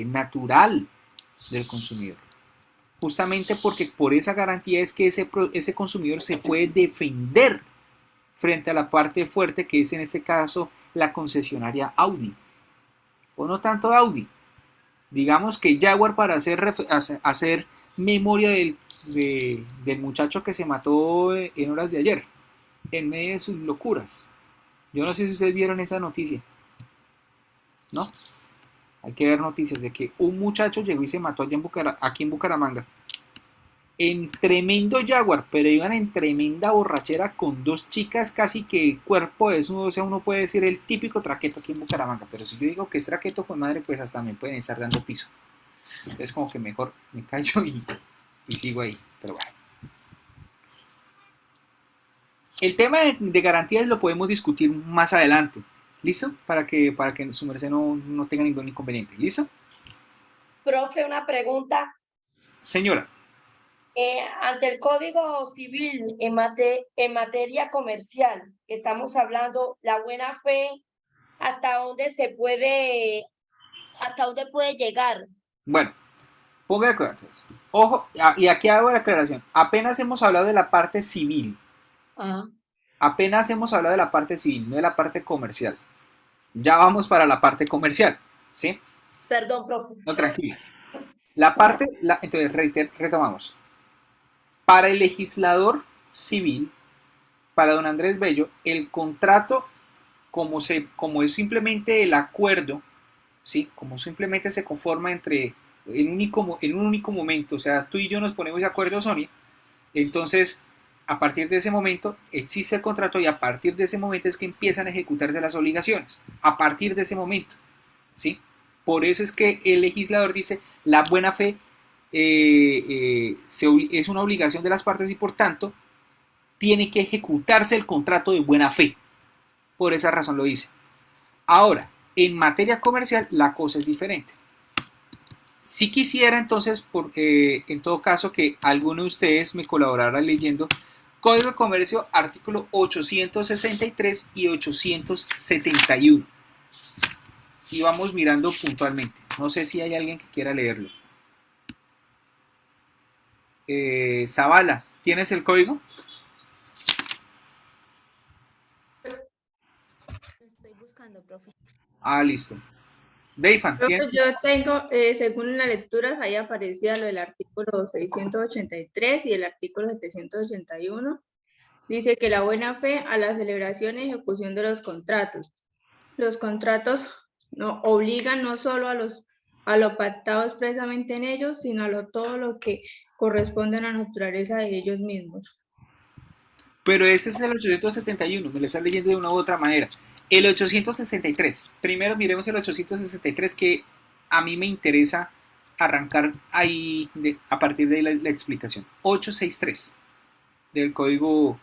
natural del consumidor. Justamente porque por esa garantía es que ese consumidor se puede defender frente a la parte fuerte que es en este caso la concesionaria Audi. O no tanto Audi. Digamos que Jaguar, para hacer memoria del muchacho que se mató en horas de ayer, en medio de sus locuras. Yo no sé si ustedes vieron esa noticia. ¿No? Hay que ver noticias de que un muchacho llegó y se mató allá aquí en Bucaramanga. En tremendo Jaguar, pero iban en tremenda borrachera con dos chicas casi que cuerpo desnudo. O sea, uno puede decir el típico traqueto aquí en Bucaramanga. Pero si yo digo que es traqueto, pues madre, pues hasta me pueden estar dando piso. Entonces como que mejor me callo y sigo ahí. Pero bueno. El tema de garantías lo podemos discutir más adelante. ¿Listo? Para que su merced no tenga ningún inconveniente. ¿Listo? Profe, una pregunta. Señora. Ante el Código Civil en materia comercial, que estamos hablando, la buena fe, ¿hasta dónde puede llegar? Bueno, ponga de acuerdo. Ojo, y aquí hago la aclaración. Apenas hemos hablado de la parte civil. Apenas hemos hablado de la parte civil, no de la parte comercial. Ya vamos para la parte comercial, ¿sí? Perdón, profe. No, tranquila. Entonces, retomamos. Para el legislador civil, para don Andrés Bello, el contrato, como es simplemente el acuerdo, ¿sí? Como simplemente se conforma en un único momento, o sea, tú y yo nos ponemos de acuerdo, Sonia, entonces, a partir de ese momento existe el contrato y a partir de ese momento es que empiezan a ejecutarse las obligaciones, a partir de ese momento, ¿sí? Por eso es que el legislador dice, la buena fe es una obligación de las partes y por tanto tiene que ejecutarse el contrato de buena fe. Por esa razón lo dice. Ahora, en materia comercial la cosa es diferente. Si quisiera entonces, en todo caso, que alguno de ustedes me colaborara leyendo Código de Comercio, artículo 863 y 871. Y vamos mirando puntualmente. No sé si hay alguien que quiera leerlo. Zavala, ¿tienes el código? Lo estoy buscando, profe. Listo. Deifan, ¿tienes? Yo tengo, según las lecturas, ahí aparecía lo del artículo 683 y el artículo 781. Dice que la buena fe a la celebración y ejecución de los contratos. Los contratos no obligan no solo a lo pactado expresamente en ellos, sino a todo lo que corresponde a la naturaleza de ellos mismos. Pero ese es el 871, me lo estás leyendo de una u otra manera. El 863, primero miremos el 863 que a mí me interesa arrancar ahí a partir de ahí la explicación. 863 del código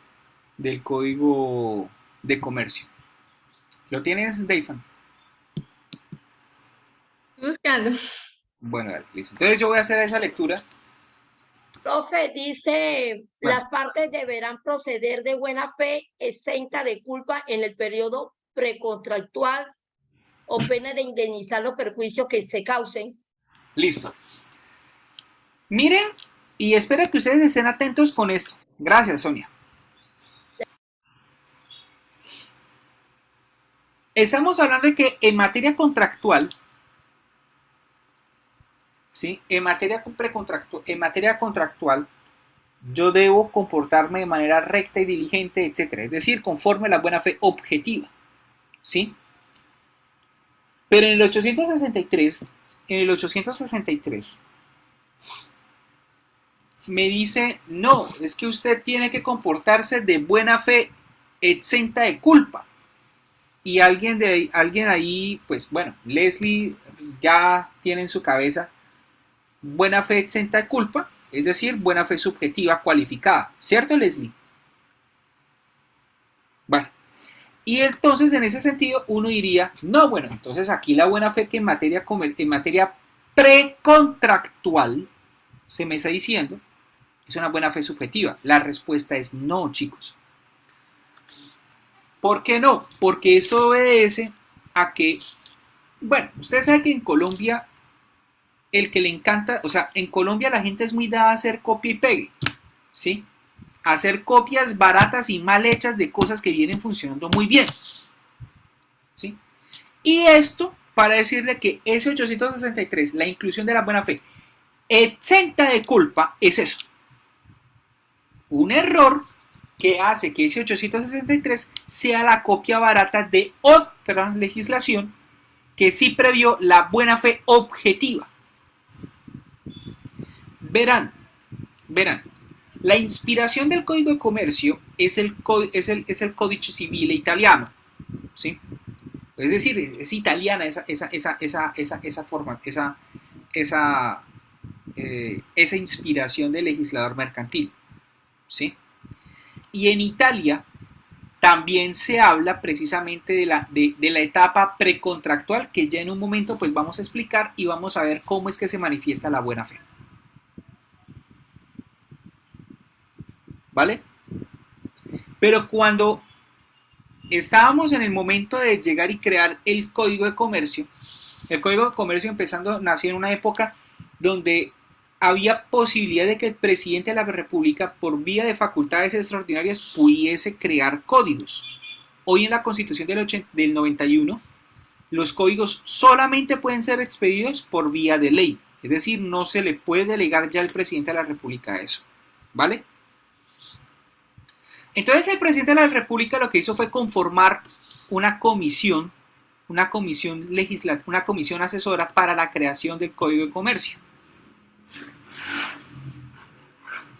de comercio. ¿Lo tienes, Deifan? Buscando. Bueno, dale, listo. Entonces yo voy a hacer esa lectura Profe, dice, Bueno. las partes deberán proceder de buena fe, exenta de culpa en el periodo precontractual o pena de indemnizar los perjuicios que se causen. Listo. Miren y espero que ustedes estén atentos con esto. Gracias, Sonia. Estamos hablando de que en materia contractual, ¿sí? En materia contractual, yo debo comportarme de manera recta y diligente, etcétera. Es decir, conforme a la buena fe objetiva, ¿sí? Pero en el 863 me dice, no, es que usted tiene que comportarse de buena fe exenta de culpa. Y alguien ahí, pues bueno, Leslie ya tiene en su cabeza buena fe exenta de culpa, es decir, buena fe subjetiva cualificada, ¿cierto, Leslie? Bueno, y entonces en ese sentido uno diría, no, bueno, entonces aquí la buena fe que en materia precontractual se me está diciendo es una buena fe subjetiva. La respuesta es no, chicos. ¿Por qué no? Porque eso obedece a que, bueno, ustedes saben que en Colombia el que le encanta, o sea, en Colombia la gente es muy dada a hacer copia y pegue, ¿sí? A hacer copias baratas y mal hechas de cosas que vienen funcionando muy bien, ¿sí? Y esto para decirle que ese 863, la inclusión de la buena fe exenta de culpa, es eso. Un error que hace que ese 863 sea la copia barata de otra legislación que sí previó la buena fe objetiva. Verán, la inspiración del Código de Comercio es el Codice Civile italiano, ¿sí? Es decir, es italiana esa forma, esa inspiración del legislador mercantil, ¿sí? Y en Italia también se habla precisamente de la etapa precontractual, que ya en un momento pues vamos a explicar y vamos a ver cómo es que se manifiesta la buena fe. ¿Vale? Pero cuando estábamos en el momento de llegar y crear el Código de Comercio nació en una época donde había posibilidad de que el presidente de la República, por vía de facultades extraordinarias, pudiese crear códigos. Hoy en la Constitución del 91, los códigos solamente pueden ser expedidos por vía de ley. Es decir, no se le puede delegar ya al presidente de la República eso. ¿Vale? Entonces el presidente de la República lo que hizo fue conformar una comisión asesora para la creación del Código de Comercio.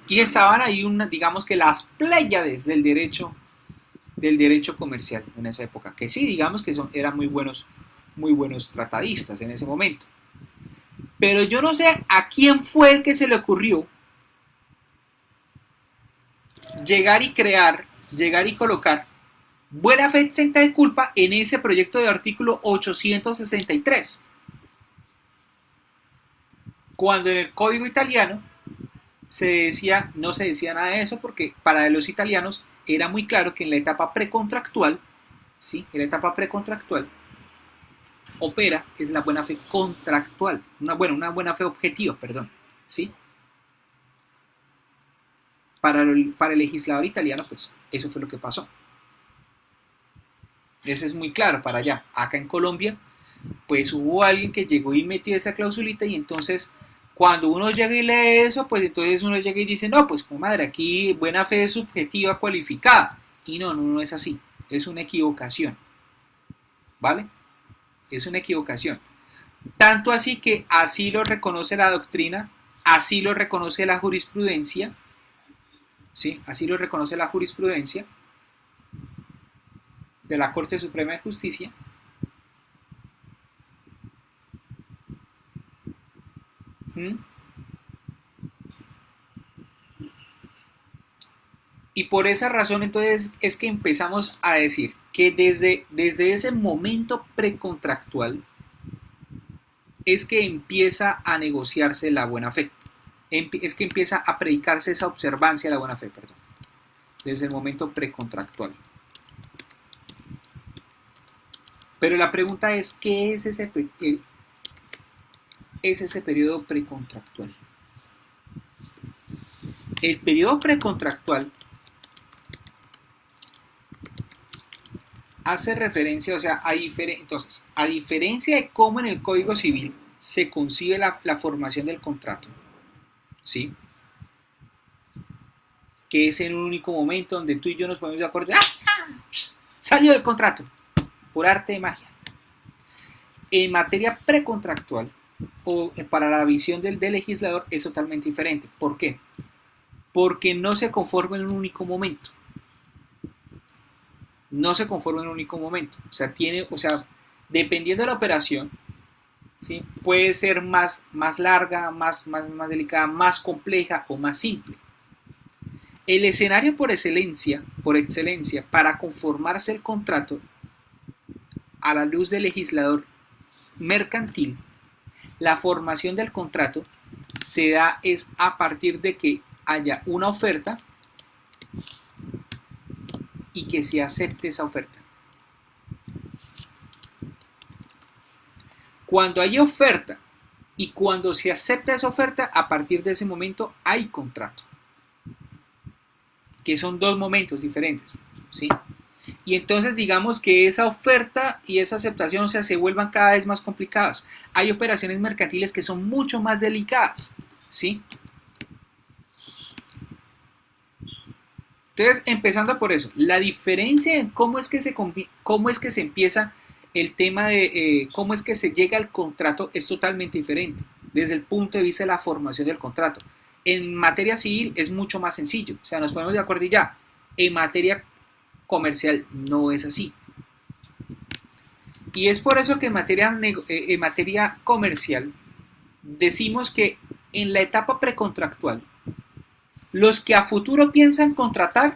Y estaban ahí digamos que las pléyades del derecho comercial en esa época, que sí, digamos que eran muy buenos tratadistas en ese momento. Pero yo no sé a quién fue el que se le ocurrió llegar y colocar buena fe exenta de culpa en ese proyecto de artículo 863. Cuando en el Código italiano no se decía nada de eso, porque para los italianos era muy claro que en la etapa precontractual, ¿sí? En la etapa precontractual opera es la buena fe contractual, una buena fe objetiva, perdón, ¿sí? Para el legislador italiano, pues eso fue lo que pasó. Eso es muy claro para allá. Acá en Colombia, pues hubo alguien que llegó y metió esa clausulita, y entonces cuando uno llega y lee eso, pues entonces uno llega y dice, no, pues madre, aquí buena fe subjetiva cualificada. Y no es así. Es una equivocación. ¿Vale? Es una equivocación. Tanto así que así lo reconoce la doctrina, así lo reconoce la jurisprudencia, ¿sí? Así lo reconoce la jurisprudencia de la Corte Suprema de Justicia. Y por esa razón entonces es que empezamos a decir que desde ese momento precontractual es que empieza a negociarse la buena fe. es que empieza a predicarse esa observancia de la buena fe, perdón, desde el momento precontractual. Pero la pregunta es, ¿qué es ese periodo precontractual? El periodo precontractual hace referencia, o sea, entonces, a diferencia de cómo en el Código Civil se concibe la formación del contrato, ¿sí? Que es en un único momento donde tú y yo nos ponemos de acuerdo, ¡ah! Salió del contrato, por arte de magia. En materia precontractual, o para la visión del legislador, es totalmente diferente. ¿Por qué? Porque no se conforma en un único momento. No se conforma en un único momento. O sea, dependiendo de la operación, ¿sí? Puede ser más larga, más delicada, más compleja o más simple. El escenario por excelencia, para conformarse el contrato a la luz del legislador mercantil, la formación del contrato se da es a partir de que haya una oferta y que se acepte esa oferta. Cuando hay oferta y cuando se acepta esa oferta, a partir de ese momento hay contrato, que son dos momentos diferentes, ¿sí? Y entonces digamos que esa oferta y esa aceptación, o sea, se vuelvan cada vez más complicadas. Hay operaciones mercantiles que son mucho más delicadas, ¿sí? Entonces, empezando por eso, la diferencia en cómo es que se empieza el tema de cómo es que se llega al contrato es totalmente diferente, desde el punto de vista de la formación del contrato. En materia civil es mucho más sencillo, o sea, nos ponemos de acuerdo y ya. En materia comercial no es así. Y es por eso que en materia comercial decimos que en la etapa precontractual, los que a futuro piensan contratar,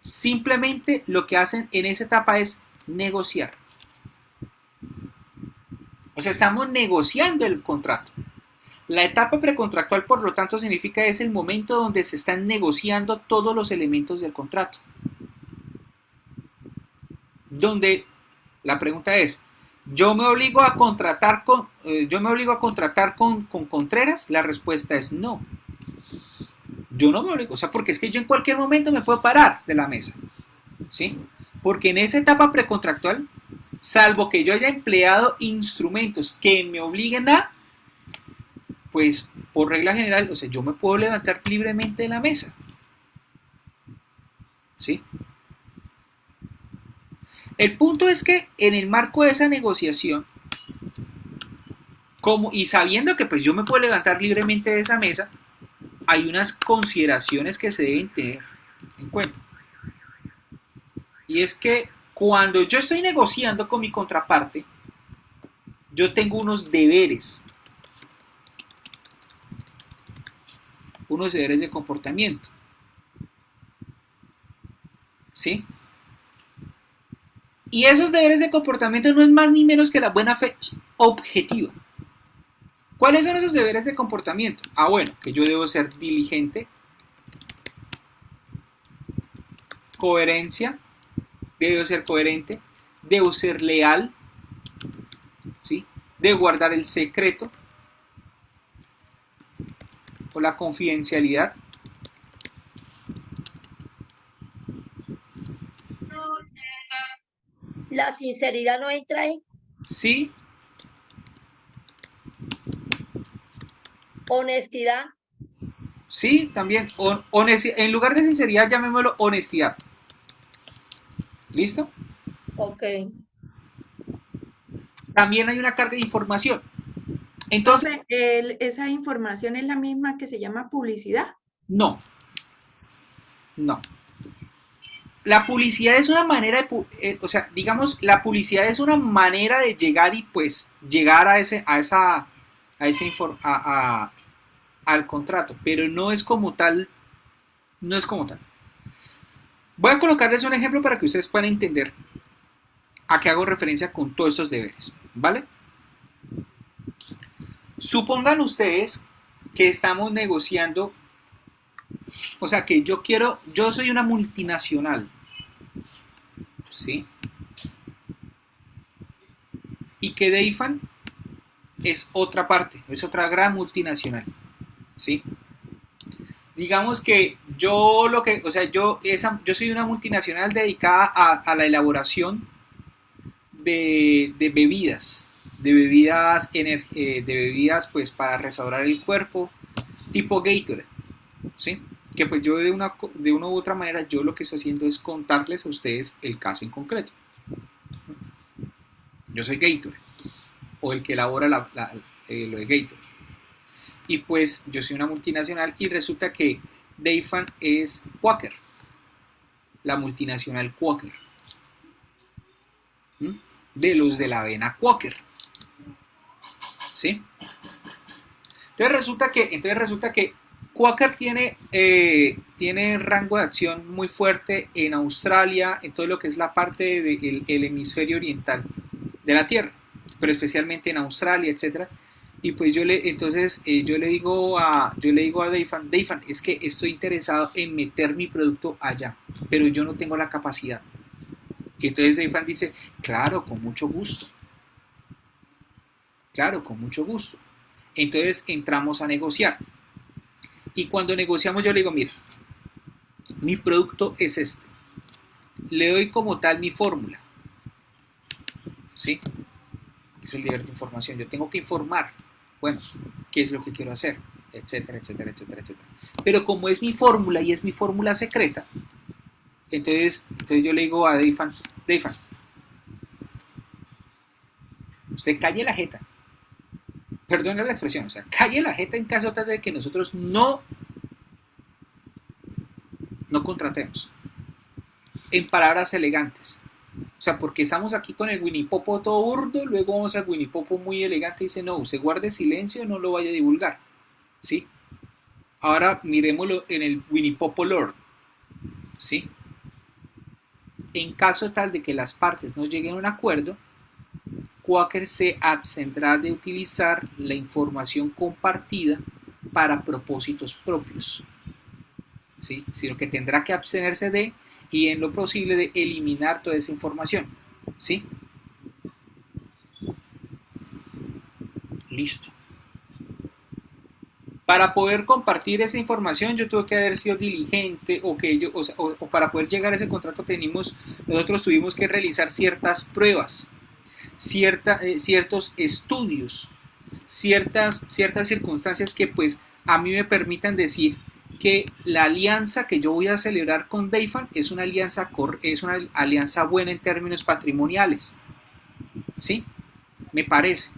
simplemente lo que hacen en esa etapa es negociar. O sea, estamos negociando el contrato. La etapa precontractual, por lo tanto, significa es el momento donde se están negociando todos los elementos del contrato. Donde la pregunta es, ¿yo me obligo a contratar con Contreras? La respuesta es no. Yo no me obligo, o sea, porque es que yo en cualquier momento me puedo parar de la mesa, ¿sí? Porque en esa etapa precontractual, salvo que yo haya empleado instrumentos que me obliguen a, pues por regla general, o sea, yo me puedo levantar libremente de la mesa, ¿sí? El punto es que en el marco de esa negociación, y sabiendo que pues yo me puedo levantar libremente de esa mesa, hay unas consideraciones que se deben tener en cuenta. Y es que cuando yo estoy negociando con mi contraparte, yo tengo unos deberes de comportamiento. ¿Sí? Y esos deberes de comportamiento no es más ni menos que la buena fe objetiva. ¿Cuáles son esos deberes de comportamiento? Bueno, que yo debo ser diligente, coherencia, debo ser coherente, debo ser leal, ¿sí? Debo guardar el secreto o la confidencialidad. La sinceridad no entra ahí. Sí. Honestidad. Sí, también. En lugar de sinceridad, llamémoslo honestidad. ¿Listo? Ok. También hay una carga de información. Entonces, ¿esa información es la misma que se llama publicidad? No. La publicidad es una manera de, la publicidad es una manera de llegar y pues llegar al contrato, pero no es como tal. Voy a colocarles un ejemplo para que ustedes puedan entender a qué hago referencia con todos estos deberes, ¿vale? Supongan ustedes que estamos negociando, o sea, que yo soy una multinacional, ¿sí? Y que Deifan es otra parte, es otra gran multinacional, ¿sí? Digamos que yo soy una multinacional dedicada a la elaboración de bebidas, de bebidas pues para restaurar el cuerpo, tipo Gatorade, ¿sí? Que pues yo de una u otra manera, yo lo que estoy haciendo es contarles a ustedes el caso en concreto. Yo soy Gatorade, o el que elabora lo de Gatorade. Y pues yo soy una multinacional y resulta que Deifan es Quaker, la multinacional Quaker, de los de la avena Quaker, ¿sí? Entonces resulta que Quaker tiene rango de acción muy fuerte en Australia, en todo lo que es la parte del hemisferio oriental de la Tierra, pero especialmente en Australia, etcétera. Y pues yo le digo a Deifan, es que estoy interesado en meter mi producto allá, pero yo no tengo la capacidad. Y entonces Deifan dice, claro, con mucho gusto. Claro, con mucho gusto. Entonces entramos a negociar. Y cuando negociamos yo le digo, mira, mi producto es este. Le doy como tal mi fórmula. ¿Sí? Es el deber de información. Yo tengo que informar, bueno, qué es lo que quiero hacer, etcétera, etcétera, etcétera, etcétera. Pero como es mi fórmula y es mi fórmula secreta, entonces yo le digo a Deifan, usted calle la jeta. Perdona la expresión, o sea, calle la jeta en caso tal de que nosotros no contratemos. En palabras elegantes. O sea, porque estamos aquí con el Winnie Popo todo burdo, luego vamos al Winnie Popo muy elegante y dice, no, usted guarde silencio, no lo vaya a divulgar. ¿Sí? Ahora miremoslo en el Winnie Popo Lord. ¿Sí? En caso tal de que las partes no lleguen a un acuerdo, Quaker se abstendrá de utilizar la información compartida para propósitos propios, ¿sí? Sino que tendrá que abstenerse de, y en lo posible de eliminar toda esa información, ¿sí? Listo. Para poder compartir esa información yo tuve que haber sido diligente o para poder llegar a ese contrato nosotros tuvimos que realizar ciertas pruebas, ciertos estudios, ciertas circunstancias que pues a mí me permitan decir que la alianza que yo voy a celebrar con Deifan es una alianza buena en términos patrimoniales. ¿Sí? Me parece.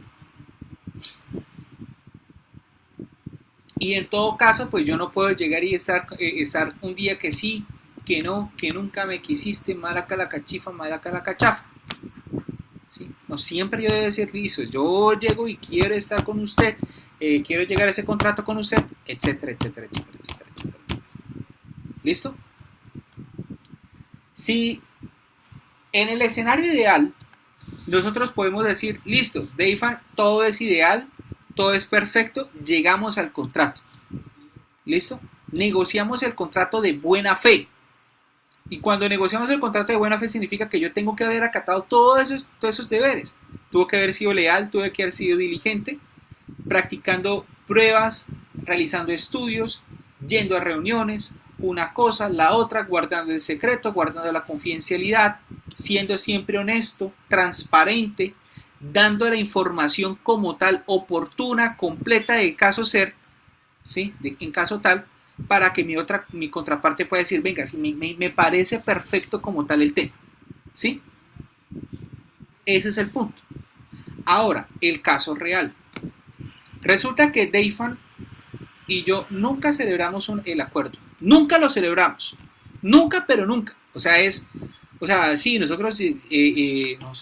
Y en todo caso, pues yo no puedo llegar y estar un día que sí, que no, que nunca me quisiste, maraca la cachifa, maraca la cachafa. ¿Sí? No siempre yo debo decir, listo, yo llego y quiero estar con usted, quiero llegar a ese contrato con usted, etcétera, etcétera, etcétera, etcétera, etcétera. ¿Listo? Si en el escenario ideal nosotros podemos decir, listo, Deifan, todo es ideal, todo es perfecto, llegamos al contrato. ¿Listo? Negociamos el contrato de buena fe. Y cuando negociamos el contrato de buena fe significa que yo tengo que haber acatado todos esos deberes. Tuve que haber sido leal, tuve que haber sido diligente, practicando pruebas, realizando estudios, yendo a reuniones, una cosa, la otra, guardando el secreto, guardando la confidencialidad, siendo siempre honesto, transparente, dando la información como tal, oportuna, completa de caso ser, ¿sí? En caso tal, para que mi contraparte pueda decir, venga, me parece perfecto como tal el tema, ¿sí? Ese es el punto. Ahora, el caso real. Resulta que Deifan y yo nunca celebramos el acuerdo. Nunca lo celebramos. Nunca, pero nunca. O sea, sí, nosotros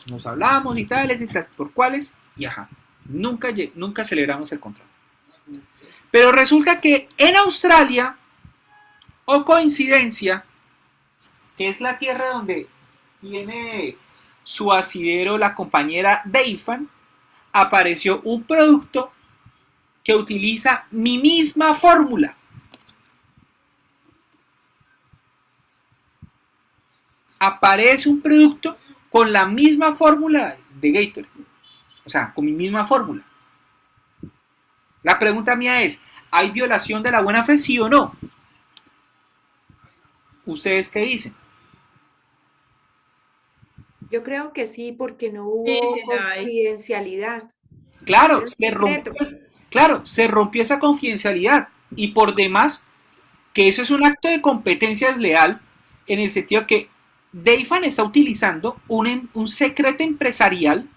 nos hablamos y tales y tal, por cuáles, y ajá. Nunca celebramos el contrato. Pero resulta que en Australia, o coincidencia, que es la tierra donde tiene su asidero la compañera Deifan, apareció un producto que utiliza mi misma fórmula. Aparece un producto con la misma fórmula de Gatorade. O sea, con mi misma fórmula. La pregunta mía es, ¿hay violación de la buena fe, sí o no? ¿Ustedes qué dicen? Yo creo que sí, porque no Sí, hubo sí la hay. confidencialidad. Claro, Era secreto. se rompió esa confidencialidad. Y por demás, que eso es un acto de competencia desleal en el sentido que Dayfan está utilizando un secreto empresarial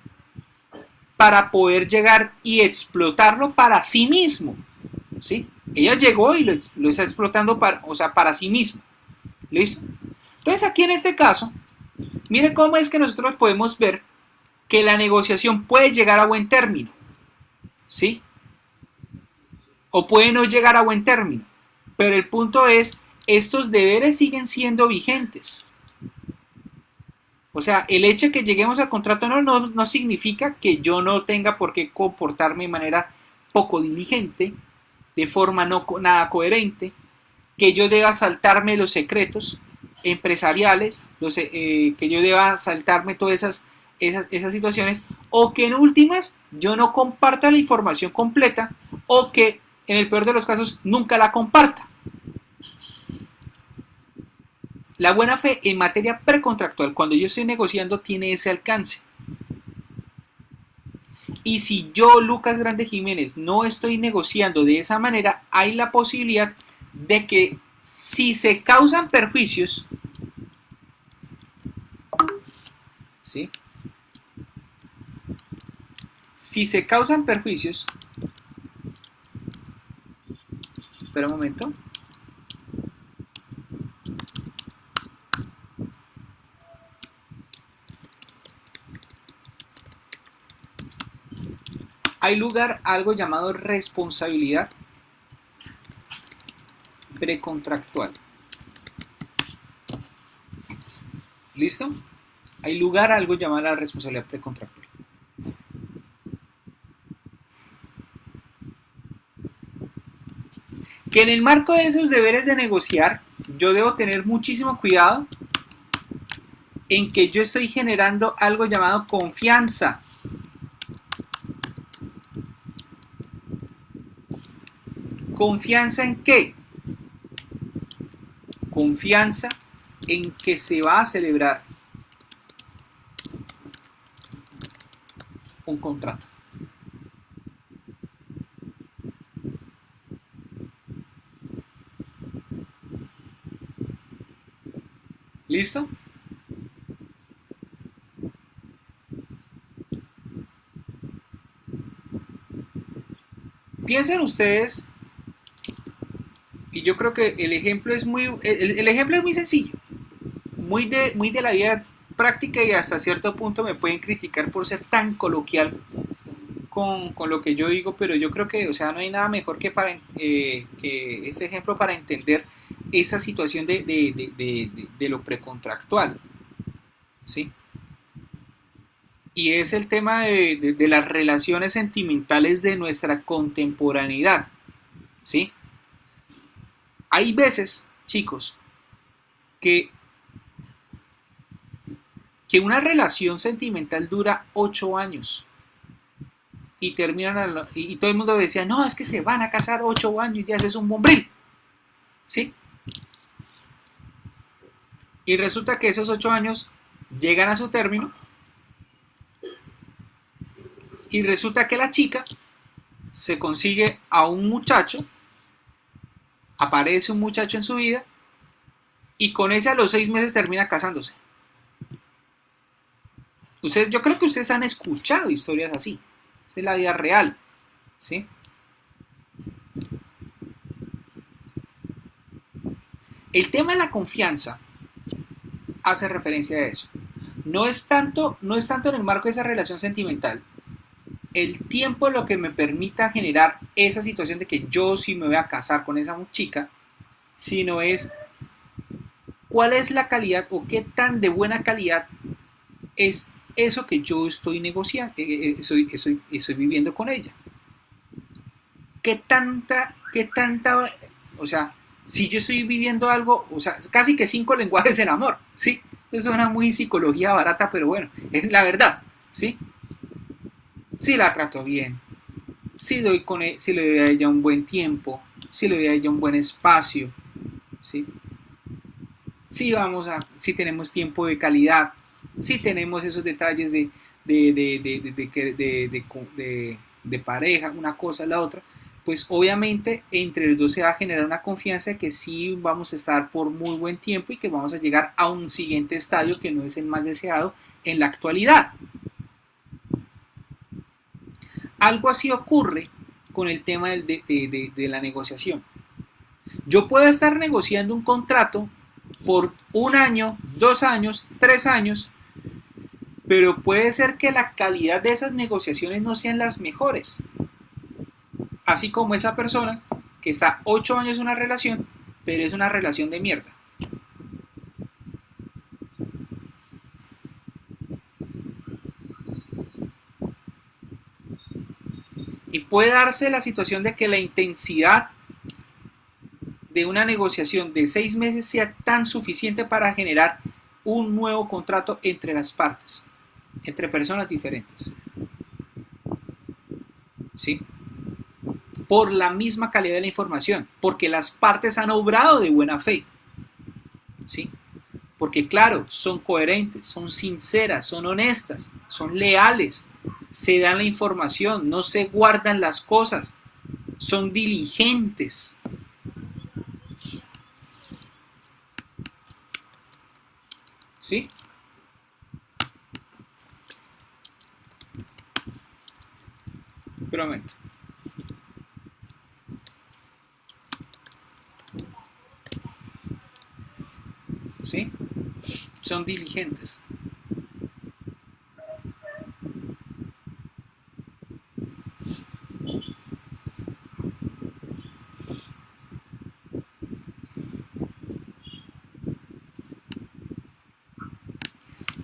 para poder llegar y explotarlo para sí mismo. ¿Sí? Ella llegó y lo está explotando para sí mismo. ¿Listo? Entonces aquí en este caso, mire cómo es que nosotros podemos ver que la negociación puede llegar a buen término. ¿Sí? O puede no llegar a buen término. Pero el punto es, estos deberes siguen siendo vigentes. O sea, el hecho de que lleguemos al contrato no significa que yo no tenga por qué comportarme de manera poco diligente, de forma no nada coherente, que yo deba saltarme los secretos empresariales, que yo deba saltarme todas esas situaciones, o que en últimas yo no comparta la información completa, o que en el peor de los casos nunca la comparta. La buena fe en materia precontractual, cuando yo estoy negociando, tiene ese alcance. Y si yo, Lucas Grande Jiménez, no estoy negociando de esa manera, hay la posibilidad de que si se causan perjuicios, ¿sí? Si se causan perjuicios, espera un momento. Hay lugar a algo llamado responsabilidad precontractual. ¿Listo? Hay lugar a algo llamado la responsabilidad precontractual. Que en el marco de esos deberes de negociar, yo debo tener muchísimo cuidado en que yo estoy generando algo llamado confianza. ¿Confianza en qué? Confianza en que se va a celebrar un contrato. ¿Listo? Piensen ustedes, y yo creo que el ejemplo es muy sencillo, muy de la vida práctica, y hasta cierto punto me pueden criticar por ser tan coloquial con lo que yo digo, pero yo creo que, o sea, no hay nada mejor que que este ejemplo para entender esa situación de lo precontractual, ¿sí? Y es el tema de las relaciones sentimentales de nuestra contemporaneidad, ¿sí? Hay veces, chicos, que una relación sentimental dura 8 años y terminan y todo el mundo decía, no, es que se van a casar 8 años y ya es un bombril, ¿sí? Y resulta que esos 8 años llegan a su término y resulta que la chica se consigue a un muchacho, aparece un muchacho en su vida y con ese a los 6 meses termina casándose. Yo creo que ustedes han escuchado historias así. Esa es la vida real, ¿sí? El tema de la confianza hace referencia a eso. No es tanto en el marco de esa relación sentimental. El tiempo es lo que me permita generar esa situación de que yo sí me voy a casar con esa chica, sino es cuál es la calidad o qué tan de buena calidad es eso que yo estoy negociando, estoy viviendo con ella. qué tanta, o sea, si yo estoy viviendo algo, o sea, casi que 5 lenguajes del amor, ¿sí? Eso suena muy psicología barata, pero bueno, es la verdad, ¿sí? Si la trato bien, si le doy a ella un buen tiempo, si le doy a ella un buen espacio, ¿sí? Si tenemos tiempo de calidad, si tenemos esos detalles de pareja, una cosa, la otra, pues obviamente entre los dos se va a generar una confianza de que sí vamos a estar por muy buen tiempo y que vamos a llegar a un siguiente estadio que no es el más deseado en la actualidad. Algo así ocurre con el tema de la negociación. Yo puedo estar negociando un contrato por 1 año, 2 años, 3 años, pero puede ser que la calidad de esas negociaciones no sean las mejores. Así como esa persona que está 8 años en una relación, pero es una relación de mierda. Y puede darse la situación de que la intensidad de una negociación de 6 meses sea tan suficiente para generar un nuevo contrato entre las partes, entre personas diferentes. ¿Sí? Por la misma calidad de la información, porque las partes han obrado de buena fe. ¿Sí? Porque claro, son coherentes, son sinceras, son honestas, son leales, se dan la información, no se guardan las cosas, son diligentes. ¿Sí? Pero un momento. ¿Sí? Son diligentes.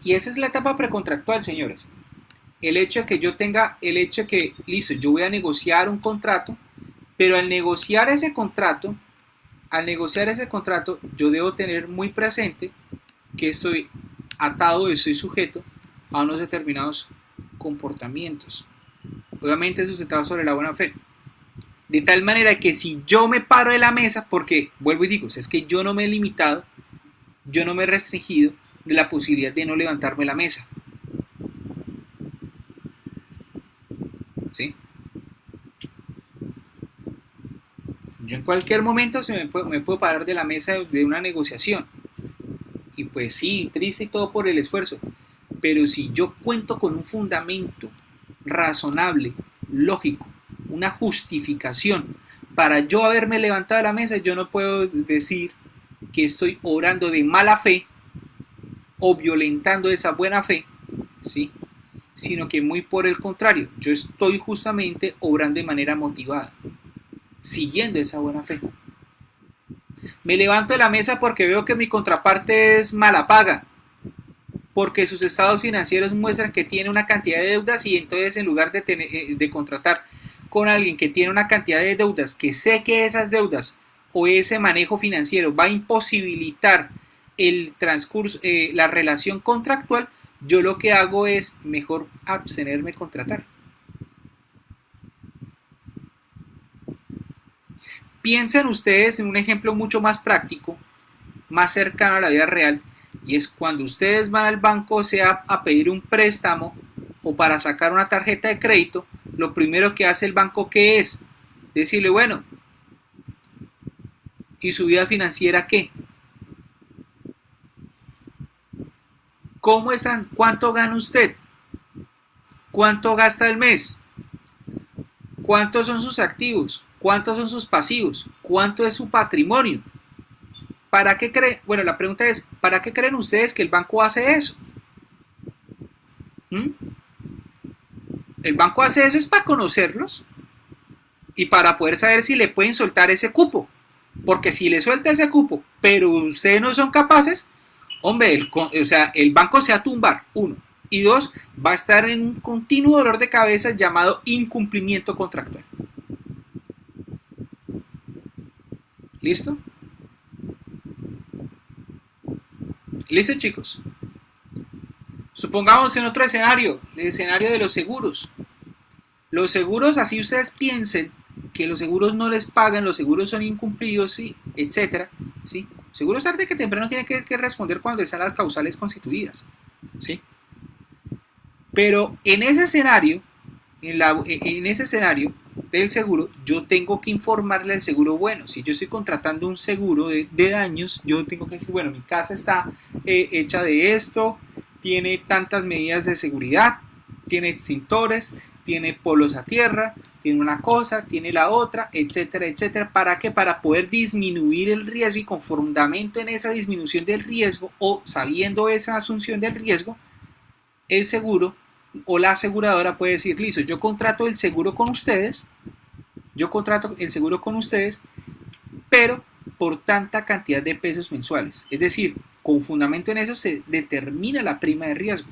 Y esa es la etapa precontractual, señores. El hecho de que yo tenga, listo, yo voy a negociar un contrato, pero al negociar ese contrato, yo debo tener muy presente que estoy atado, estoy sujeto a unos determinados comportamientos. Obviamente sustentado sobre la buena fe. De tal manera que si yo me paro de la mesa, porque vuelvo y digo, es que yo no me he limitado, yo no me he restringido de la posibilidad de no levantarme de la mesa. ¿Sí? Yo en cualquier momento me puedo parar de la mesa de una negociación. Y pues sí, triste y todo por el esfuerzo. Pero si yo cuento con un fundamento razonable, lógico, una justificación para yo haberme levantado de la mesa, yo no puedo decir que estoy obrando de mala fe o violentando esa buena fe, ¿sí? Sino que muy por el contrario, yo estoy justamente obrando de manera motivada, siguiendo esa buena fe. Me levanto de la mesa porque veo que mi contraparte es mala paga, porque sus estados financieros muestran que tiene una cantidad de deudas y entonces en lugar de contratar con alguien que tiene una cantidad de deudas, que sé que esas deudas o ese manejo financiero va a imposibilitar el transcurso, la relación contractual, yo lo que hago es mejor abstenerme de contratar. Piensen ustedes en un ejemplo mucho más práctico, más cercano a la vida real, y es cuando ustedes van al banco, sea a pedir un préstamo o para sacar una tarjeta de crédito, lo primero que hace el banco, ¿qué es? Decirle, bueno, ¿y su vida financiera qué? ¿Cómo están? ¿Cuánto gana usted? ¿Cuánto gasta al mes? ¿Cuántos son sus activos? ¿Cuántos son sus pasivos? ¿Cuánto es su patrimonio? ¿Para qué creen? Bueno, la pregunta es, ¿para qué creen ustedes que el banco hace eso? El banco hace eso es para conocerlos y para poder saber si le pueden soltar ese cupo. Porque si le suelta ese cupo, pero ustedes no son capaces, hombre, el banco se va a tumbar, 1. Y 2, va a estar en un continuo dolor de cabeza llamado incumplimiento contractual. ¿Listo? ¿Listo, chicos? Supongamos en otro escenario, el escenario de los seguros. Los seguros, así ustedes piensen que los seguros no les pagan, los seguros son incumplidos, ¿sí? Etcétera, ¿sí? Seguros tarde que temprano tienen que responder cuando están las causales constituidas, ¿sí? Pero en ese escenario, en ese escenario del seguro, yo tengo que informarle al seguro, bueno, si yo estoy contratando un seguro de daños, yo tengo que decir, bueno, mi casa está hecha de esto, tiene tantas medidas de seguridad, tiene extintores, tiene polos a tierra, tiene una cosa, tiene la otra, etcétera, etcétera. ¿Para qué? Para poder disminuir el riesgo, y con fundamento en esa disminución del riesgo o sabiendo esa asunción del riesgo, el seguro o la aseguradora puede decir, listo, yo contrato el seguro con ustedes, pero por tanta cantidad de pesos mensuales. Es decir, con fundamento en eso se determina la prima de riesgo.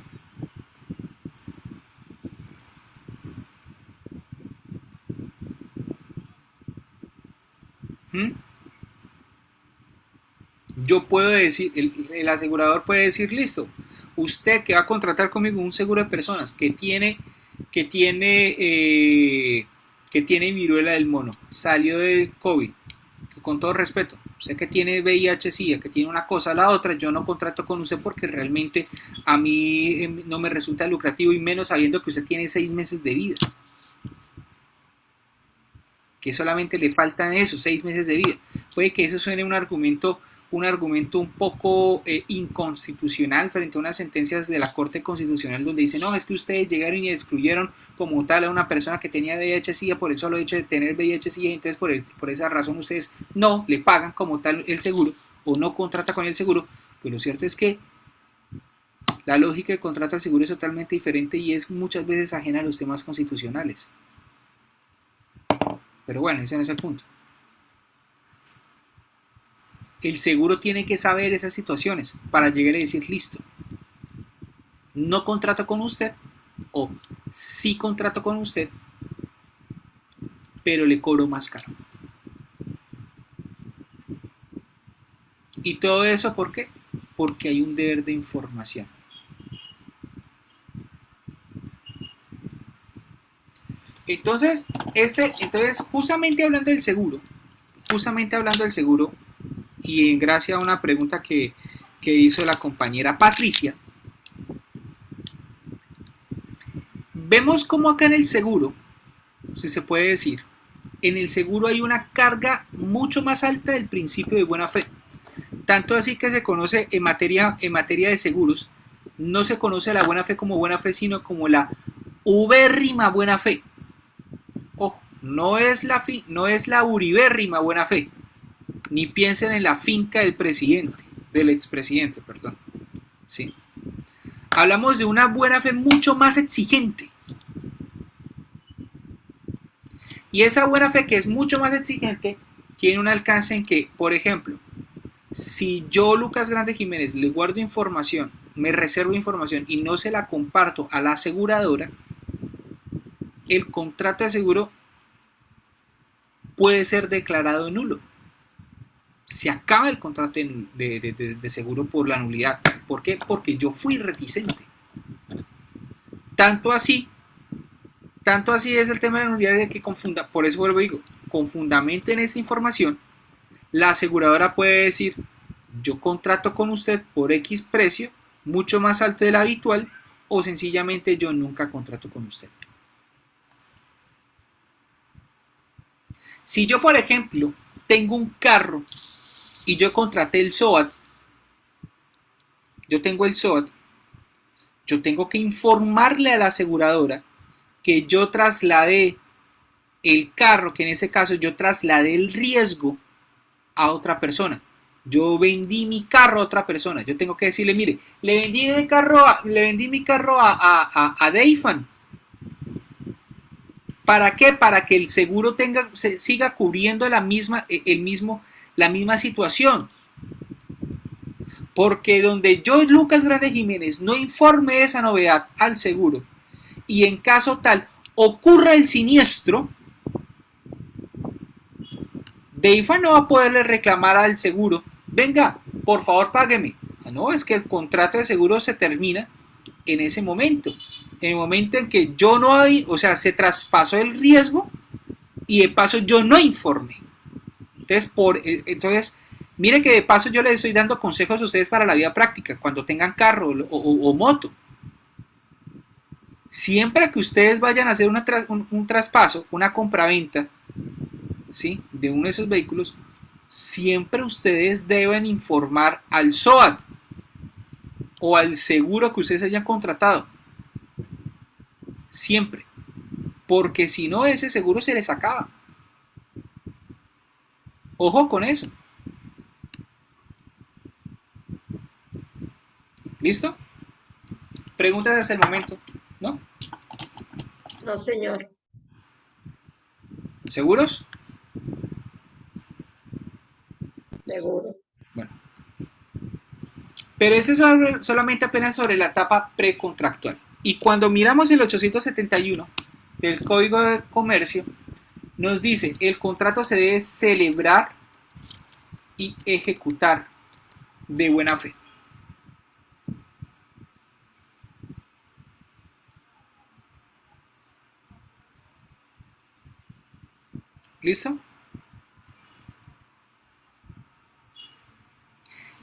Yo puedo decir, el asegurador puede decir, listo, usted que va a contratar conmigo un seguro de personas que tiene viruela del mono, salió del COVID, con todo respeto, usted que tiene VIH-Sida, que tiene una cosa a la otra, yo no contrato con usted porque realmente a mí no me resulta lucrativo, y menos sabiendo que usted tiene 6 meses de vida, que solamente le faltan esos 6 meses de vida. Puede que eso suene un argumento un poco inconstitucional frente a unas sentencias de la Corte Constitucional donde dice, no, es que ustedes llegaron y excluyeron como tal a una persona que tenía VIH-Sida por el solo hecho de tener VIH-Sida, y entonces por esa razón ustedes no le pagan como tal el seguro o no contrata con el seguro. Pues lo cierto es que la lógica de contrato al seguro es totalmente diferente y es muchas veces ajena a los temas constitucionales. Pero bueno, ese no es el punto. El seguro tiene que saber esas situaciones para llegar a decir, listo, no contrato con usted o sí contrato con usted, pero le cobro más caro. Y todo eso, ¿por qué? Porque hay un deber de información. Entonces, justamente hablando del seguro, y en gracia a una pregunta que hizo la compañera Patricia, vemos cómo acá en el seguro, si se puede decir, en el seguro hay una carga mucho más alta del principio de buena fe. Tanto así que se conoce en materia de seguros, no se conoce la buena fe como buena fe, sino como la ubérrima buena fe. Ojo, no es la uribérrima buena fe. Ni piensen en la finca del expresidente, perdón. ¿Sí? Hablamos de una buena fe mucho más exigente. Y esa buena fe que es mucho más exigente tiene un alcance en que, por ejemplo, si yo, Lucas Grande Jiménez, le guardo información, me reservo información y no se la comparto a la aseguradora, el contrato de seguro puede ser declarado nulo. Se acaba el contrato de seguro por la nulidad. ¿Por qué? Porque yo fui reticente. Tanto así es el tema de la nulidad de que por eso vuelvo y digo, con fundamento en esa información, la aseguradora puede decir, yo contrato con usted por X precio, mucho más alto del habitual, o sencillamente yo nunca contrato con usted. Si yo, por ejemplo, tengo un carro y yo contraté el SOAT, yo tengo que informarle a la aseguradora que yo trasladé el carro, que en este caso yo trasladé el riesgo a otra persona. Yo vendí mi carro a otra persona. Yo tengo que decirle, mire, le vendí mi carro a Deifan. ¿Para qué? Para que el seguro siga cubriendo la misma situación. Porque donde yo, Lucas Grande Jiménez, no informe esa novedad al seguro y en caso tal ocurra el siniestro, DEIFA no va a poderle reclamar al seguro, venga, por favor págueme. No, es que el contrato de seguro se termina en ese momento, en el momento en que yo no hay, o sea, se traspasó el riesgo y de paso yo no informé. Entonces, mire que de paso yo les estoy dando consejos a ustedes para la vida práctica, cuando tengan carro o moto. Siempre que ustedes vayan a hacer un traspaso, una compraventa, ¿sí?, de uno de esos vehículos, siempre ustedes deben informar al SOAT o al seguro que ustedes hayan contratado. Siempre. Porque si no, ese seguro se les acaba. Ojo con eso. ¿Listo? Preguntas hasta el momento, ¿no? No, señor. ¿Seguros? Seguro. Bueno. Pero eso es solamente apenas sobre la etapa precontractual. Y cuando miramos el 871 del Código de Comercio, nos dice, el contrato se debe celebrar y ejecutar de buena fe. ¿Listo?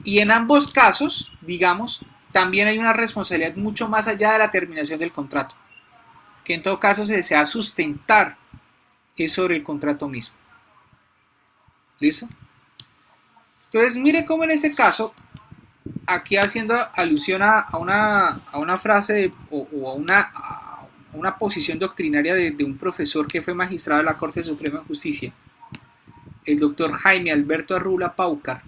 Y en ambos casos, digamos, también hay una responsabilidad mucho más allá de la terminación del contrato, que en todo caso se desea sustentar es sobre el contrato mismo. ¿Listo? Entonces, mire cómo en este caso, aquí haciendo alusión a una frase o a una posición doctrinaria de un profesor que fue magistrado de la Corte Suprema de Justicia, el doctor Jaime Alberto Arrula Paucar.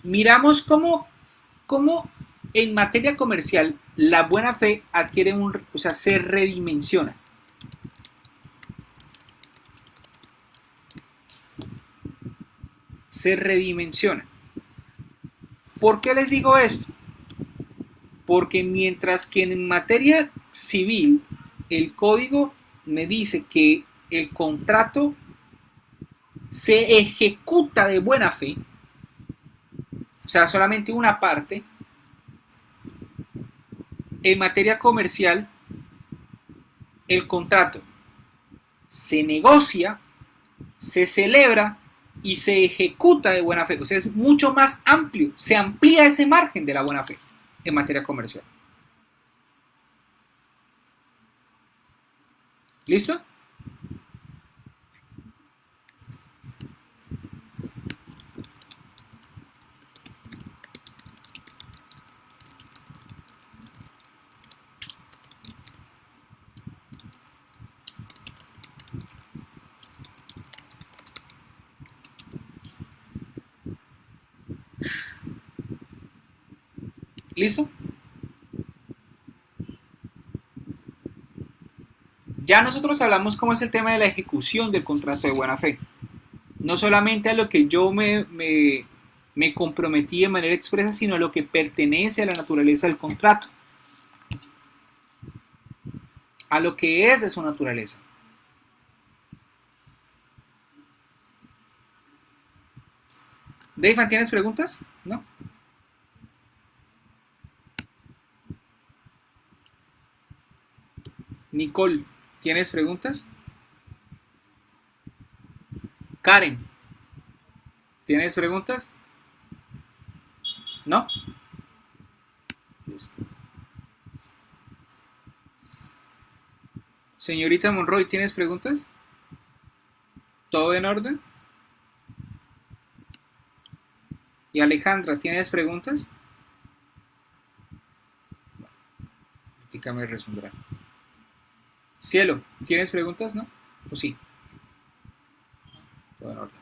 Miramos cómo en materia comercial la buena fe adquiere o sea, se redimensiona. Se redimensiona. ¿Por qué les digo esto? Porque mientras que en materia civil el código me dice que el contrato se ejecuta de buena fe, o sea, solamente una parte, en materia comercial el contrato se negocia, se celebra y se ejecuta de buena fe. O sea, es mucho más amplio, se amplía ese margen de la buena fe en materia comercial. ¿Listo? ¿Listo? Ya nosotros hablamos cómo es el tema de la ejecución del contrato de buena fe. No solamente a lo que yo me comprometí de manera expresa, sino a lo que pertenece a la naturaleza del contrato. A lo que es de su naturaleza. Dave, ¿tienes preguntas? ¿No? Nicole, ¿tienes preguntas? Karen, ¿tienes preguntas? ¿No? Listo. Señorita Monroy, ¿tienes preguntas? ¿Todo en orden? Y Alejandra, ¿tienes preguntas? Bueno, me responderá. Cielo, ¿tienes preguntas? ¿No? ¿O sí? Todo en orden.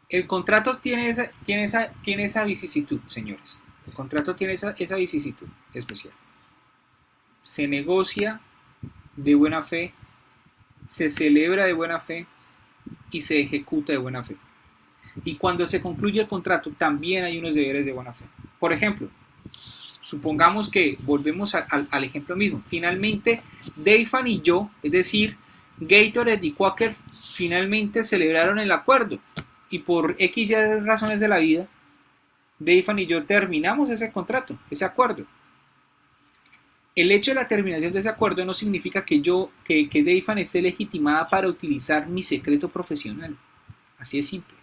El contrato tiene esa vicisitud, señores. El contrato tiene esa vicisitud especial. Se negocia de buena fe, se celebra de buena fe y se ejecuta de buena fe. Y cuando se concluye el contrato también hay unos deberes de buena fe. Por ejemplo, supongamos que volvemos al ejemplo mismo. Finalmente, Dayfan y yo, es decir, Gatorade y Quaker, finalmente celebraron el acuerdo. Y por X y razones de la vida, Dayfan y yo terminamos ese contrato, ese acuerdo. El hecho de la terminación de ese acuerdo no significa que Dayfan esté legitimada para utilizar mi secreto profesional. Así de simple.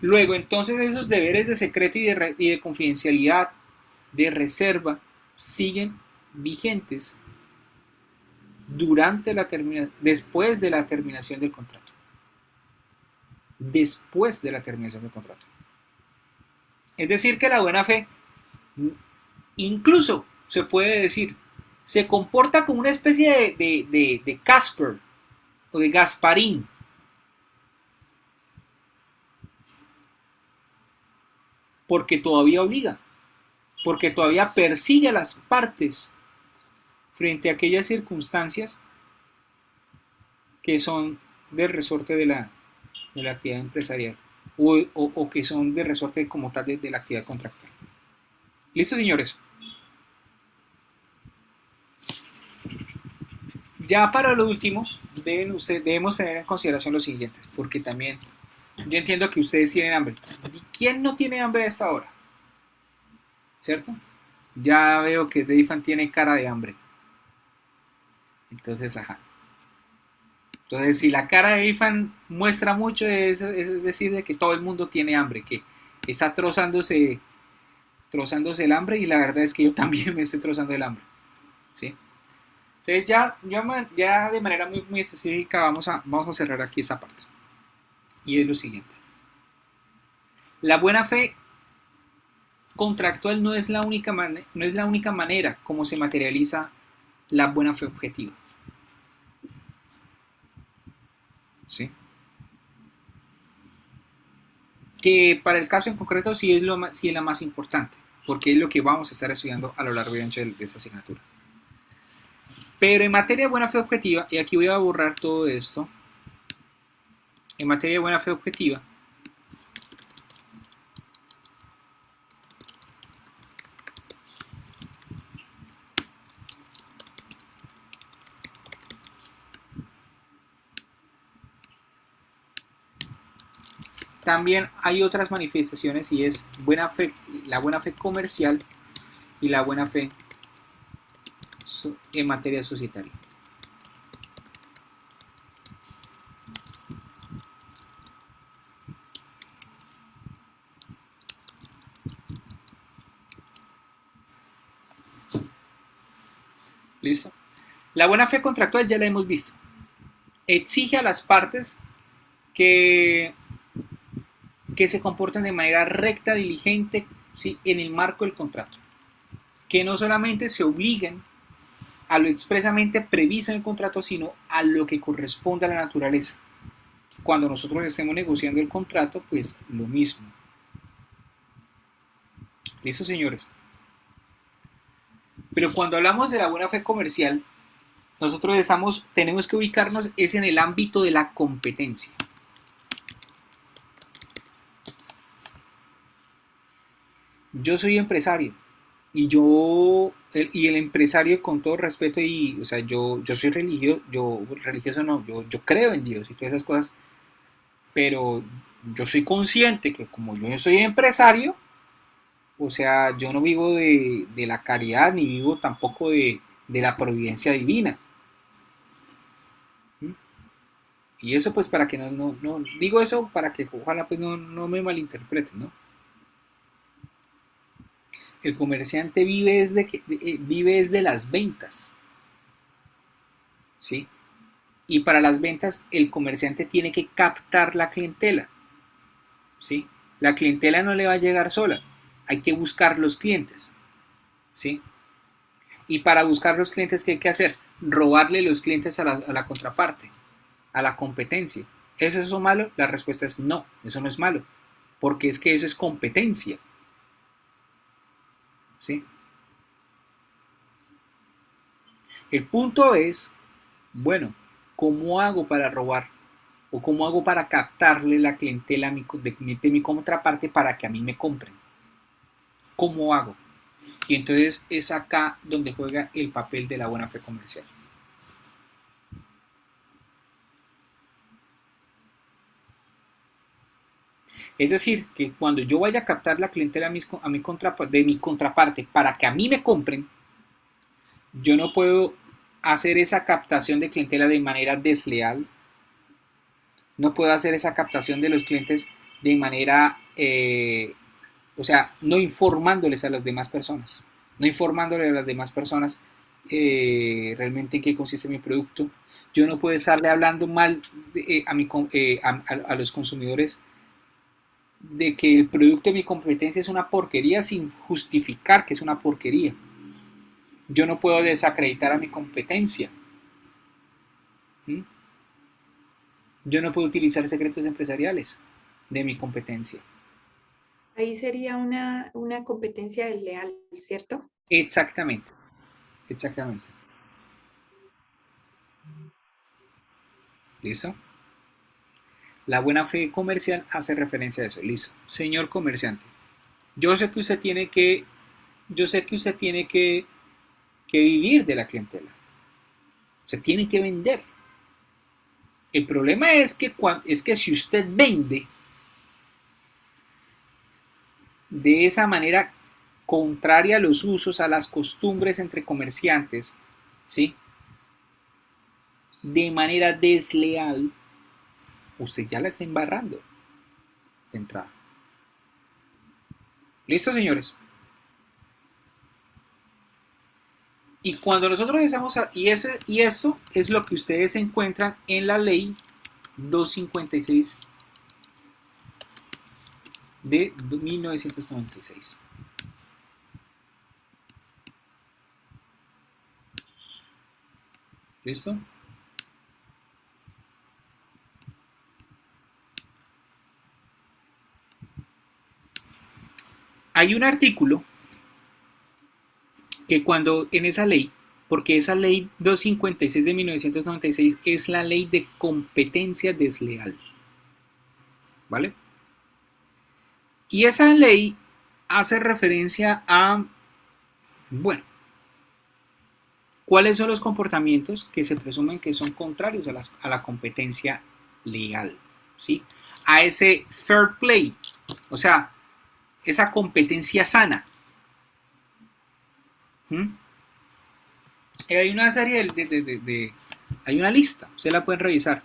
Luego, entonces, esos deberes de secreto y de confidencialidad, de reserva, siguen vigentes después de la terminación del contrato. Después de la terminación del contrato. Es decir, que la buena fe, incluso se puede decir, se comporta como una especie de Casper o de Gasparín. Porque todavía obliga, porque todavía persigue a las partes frente a aquellas circunstancias que son del resorte de la actividad empresarial o que son del resorte como tal de la actividad contractual. ¿Listo, señores? Ya para lo último, debemos tener en consideración lo siguiente, porque también yo entiendo que ustedes tienen hambre. ¿Quién no tiene hambre a esta hora? ¿Cierto? Ya veo que Dayfan tiene cara de hambre. Entonces, ajá. Entonces, si la cara de Dayfan muestra mucho, es decir, de que todo el mundo tiene hambre, que está trozándose el hambre, y la verdad es que yo también me estoy trozando el hambre. ¿Sí? Entonces, ya de manera muy, muy específica vamos a cerrar aquí esta parte. Y es lo siguiente. La buena fe contractual no es la única manera como se materializa la buena fe objetiva. ¿Sí? Que para el caso en concreto sí es la más importante, porque es lo que vamos a estar estudiando a lo largo y ancho de esta asignatura. Pero en materia de buena fe objetiva, y aquí voy a borrar todo esto, en materia de buena fe objetiva, también hay otras manifestaciones, y es la buena fe comercial y la buena fe en materia societaria. ¿Listo? La buena fe contractual ya la hemos visto. Exige a las partes que se comporten de manera recta, diligente, ¿sí?, en el marco del contrato. Que no solamente se obliguen a lo expresamente previsto en el contrato, sino a lo que corresponde a la naturaleza. Cuando nosotros estemos negociando el contrato, pues lo mismo. ¿Listo, señores? Pero cuando hablamos de la buena fe comercial, nosotros tenemos que ubicarnos en el ámbito de la competencia. Yo soy empresario y el empresario, con todo respeto, o sea, yo soy religioso no, yo creo en Dios y todas esas cosas, pero yo soy consciente que como yo soy empresario, o sea, yo no vivo de la caridad, ni vivo tampoco de la providencia divina. ¿Mm? Y eso pues para que no digo eso para que ojalá pues no me malinterpreten, ¿no? El comerciante vive de las ventas, ¿sí? Y para las ventas el comerciante tiene que captar la clientela, ¿sí? La clientela no le va a llegar sola, hay que buscar los clientes, ¿sí? Y para buscar los clientes, ¿qué hay que hacer? Robarle los clientes a la contraparte, a la competencia. ¿Es eso malo? La respuesta es no, eso no es malo, porque es que eso es competencia. ¿Sí? El punto es, bueno, ¿cómo hago para robar ¿O cómo hago para captarle la clientela de mi contraparte para que a mí me compren? ¿Cómo hago? Y entonces es acá donde juega el papel de la buena fe comercial. Es decir, que cuando yo vaya a captar la clientela de mi contraparte para que a mí me compren, yo no puedo hacer esa captación de clientela de manera desleal. No puedo hacer esa captación de los clientes de manera, o sea, no informándoles a las demás personas. No informándoles a las demás personas realmente en qué consiste mi producto. Yo no puedo estarle hablando mal a los consumidores de que el producto de mi competencia es una porquería sin justificar que es una porquería. Yo no puedo desacreditar a mi competencia. ¿Mm? Yo no puedo utilizar secretos empresariales de mi competencia. Ahí sería una competencia desleal, ¿cierto? Exactamente, exactamente. ¿Listo? La buena fe comercial hace referencia a eso. Listo. Señor comerciante, yo sé que usted tiene que, que vivir de la clientela. Se tiene que vender. El problema es que si usted vende de esa manera contraria a los usos, a las costumbres entre comerciantes, ¿sí? De manera desleal, usted ya la está embarrando de entrada. ¿Listo, señores? Y cuando nosotros estamos y esto es lo que ustedes encuentran en la ley 256 de 1996. ¿Listo? Hay un artículo que cuando en esa ley, porque esa ley 256 de 1996 es la ley de competencia desleal, ¿vale? Y esa ley hace referencia a, bueno, ¿cuáles son los comportamientos que se presumen que son contrarios a la competencia legal? ¿Sí? A ese fair play, o sea, esa competencia sana. Hay una serie hay una lista, ustedes la pueden revisar.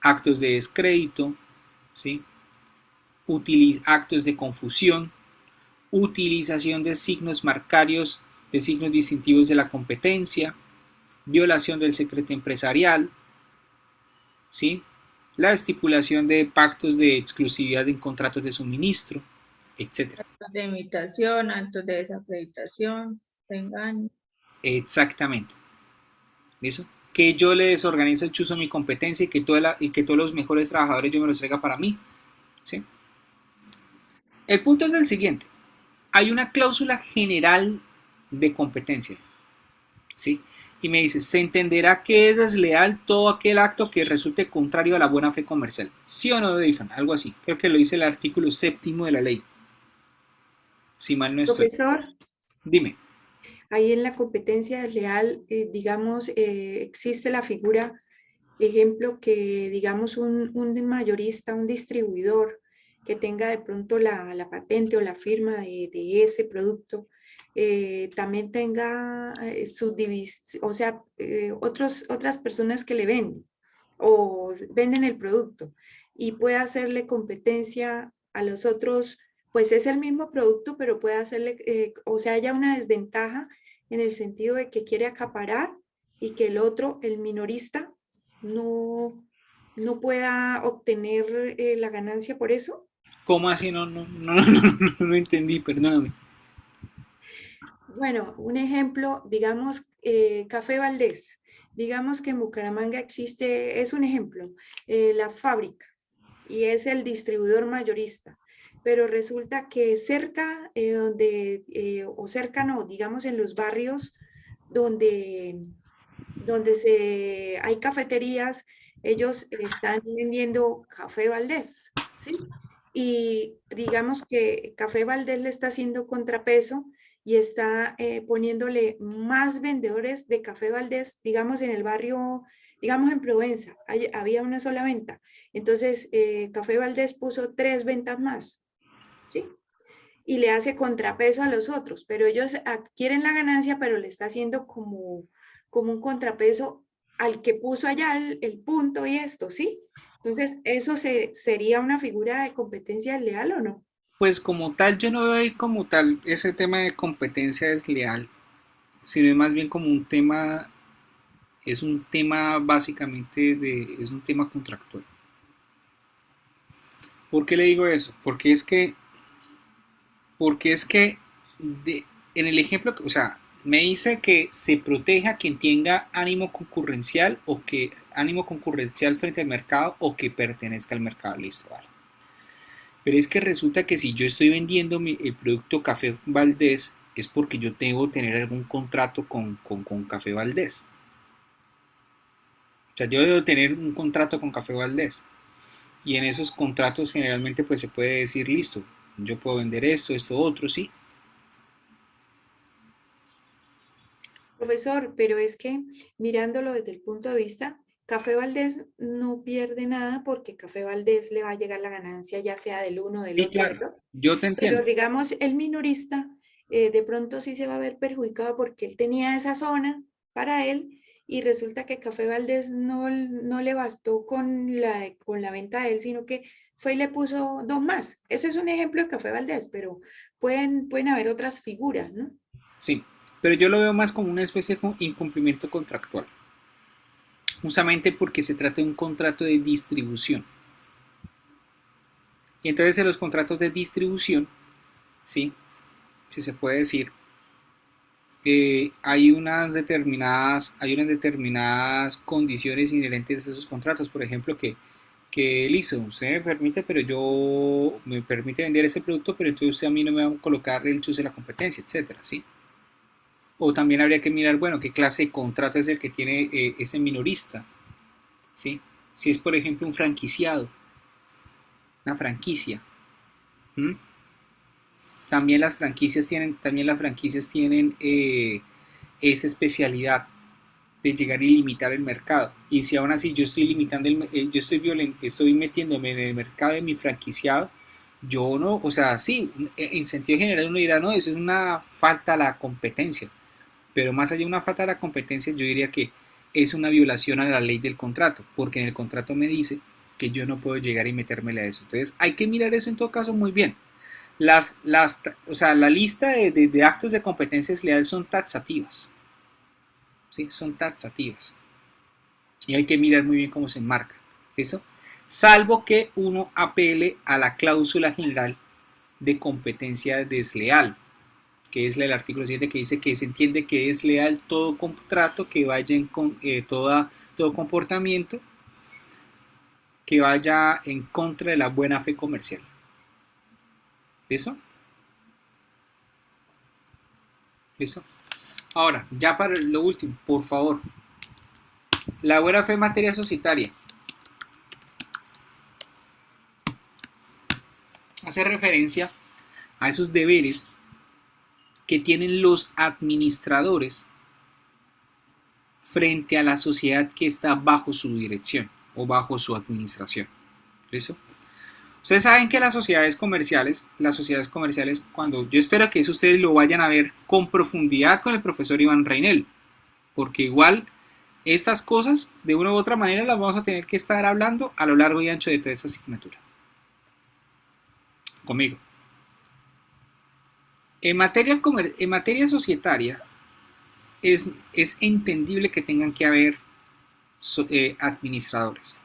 Actos de descrédito, ¿sí? Actos de confusión, utilización de signos marcarios, de signos distintivos de la competencia, violación del secreto empresarial, ¿sí? La estipulación de pactos de exclusividad en contratos de suministro, etc. Actos de imitación, actos de desacreditación, de engaño. Exactamente. ¿Listo? Que yo le desorganice el chuzo a mi competencia y que todos los mejores trabajadores yo me los traiga para mí. ¿Sí? El punto es el siguiente. Hay una cláusula general de competencia. ¿Sí? Y me dice, se entenderá que es desleal todo aquel acto que resulte contrario a la buena fe comercial. ¿Sí o no, Deifan? Algo así. Creo que lo dice el artículo 7º de la ley. Si mal no estoy. Profesor, Dime. ahí en la competencia desleal, digamos, existe la figura, ejemplo, que digamos un mayorista, un distribuidor que tenga de pronto la patente o la firma de ese producto, también tenga o sea, otras personas que le venden o venden el producto y pueda hacerle competencia a los otros, pues es el mismo producto, pero puede hacerle, o sea, haya una desventaja en el sentido de que quiere acaparar y que el otro, el minorista, no pueda obtener la ganancia por eso. ¿Cómo así? No entendí, perdóname. Bueno, un ejemplo, digamos, Café Valdés. Digamos que en Bucaramanga existe, es un ejemplo, la fábrica y es el distribuidor mayorista. Pero resulta que cerca, o cercano, digamos en los barrios donde hay cafeterías, ellos están vendiendo Café Valdés, ¿sí? Y digamos que Café Valdés le está haciendo contrapeso y está poniéndole más vendedores de Café Valdés, digamos en el barrio, digamos en Provenza, había una sola venta. Entonces, Café Valdés puso 3 ventas más, ¿sí? Y le hace contrapeso a los otros, pero ellos adquieren la ganancia, pero le está haciendo como un contrapeso al que puso allá el punto y esto, ¿sí? Entonces, ¿eso sería una figura de competencia leal o no? Pues como tal, yo no veo ahí como tal ese tema de competencia desleal, sino es más bien como es un tema básicamente es un tema contractual. ¿Por qué le digo eso? Porque es que en el ejemplo, o sea, me dice que se proteja a quien tenga ánimo concurrencial ánimo concurrencial frente al mercado o que pertenezca al mercado, listo, vale. Pero es que resulta que si yo estoy vendiendo el producto Café Valdés es porque yo tengo que tener algún contrato con Café Valdés. O sea, yo debo tener un contrato con Café Valdés. Y en esos contratos generalmente pues se puede decir, listo, yo puedo vender esto, otro, sí. Profesor, pero es que mirándolo desde el punto de vista, Café Valdés no pierde nada porque Café Valdés le va a llegar la ganancia ya sea del uno, del Sí, otro, claro, del otro. yo te Pero entiendo. digamos, el minorista de pronto sí se va a ver perjudicado porque él tenía esa zona para él y resulta que Café Valdés no le bastó con la venta de él, sino que fue y le puso 2 más. Ese es un ejemplo de Café Valdés, pero pueden haber otras figuras, ¿no? Sí, pero yo lo veo más como una especie de incumplimiento contractual, justamente porque se trata de un contrato de distribución. Y entonces en los contratos de distribución, sí, si se puede decir, hay unas determinadas condiciones inherentes a esos contratos, por ejemplo, que listo, usted me permite, pero yo me permite vender ese producto, pero entonces usted a mí no me va a colocar el chus de la competencia, etcétera, ¿sí? O también habría que mirar, bueno, qué clase de contrato es el que tiene ese minorista, ¿sí? Si es, por ejemplo, un franquiciado, una franquicia. ¿Mm? También las franquicias tienen esa especialidad de llegar y limitar el mercado. Y si aún así yo estoy limitando, yo estoy metiéndome en el mercado de mi franquiciado, yo no, o sea, sí, en sentido general uno dirá, no, eso es una falta a la competencia. Pero más allá de una falta de la competencia, yo diría que es una violación a la ley del contrato, porque en el contrato me dice que yo no puedo llegar y metérmele a eso. Entonces hay que mirar eso en todo caso muy bien. O sea, la lista de actos de competencia desleal son taxativas. ¿Sí? Son taxativas. Y hay que mirar muy bien cómo se enmarca. ¿Eso? Salvo que uno apele a la cláusula general de competencia desleal, que es el artículo 7 que dice que se entiende que es leal todo contrato que vaya todo comportamiento que vaya en contra de la buena fe comercial. ¿Eso? ¿Eso? Ahora, ya para lo último, por favor, la buena fe en materia societaria hace referencia a esos deberes que tienen los administradores frente a la sociedad que está bajo su dirección o bajo su administración. ¿Listo? Ustedes saben que las sociedades comerciales, cuando yo espero que eso ustedes lo vayan a ver con profundidad con el profesor Iván Reinel, porque igual estas cosas de una u otra manera las vamos a tener que estar hablando a lo largo y ancho de toda esta asignatura. Conmigo. En materia societaria es entendible que tengan que haber administradores,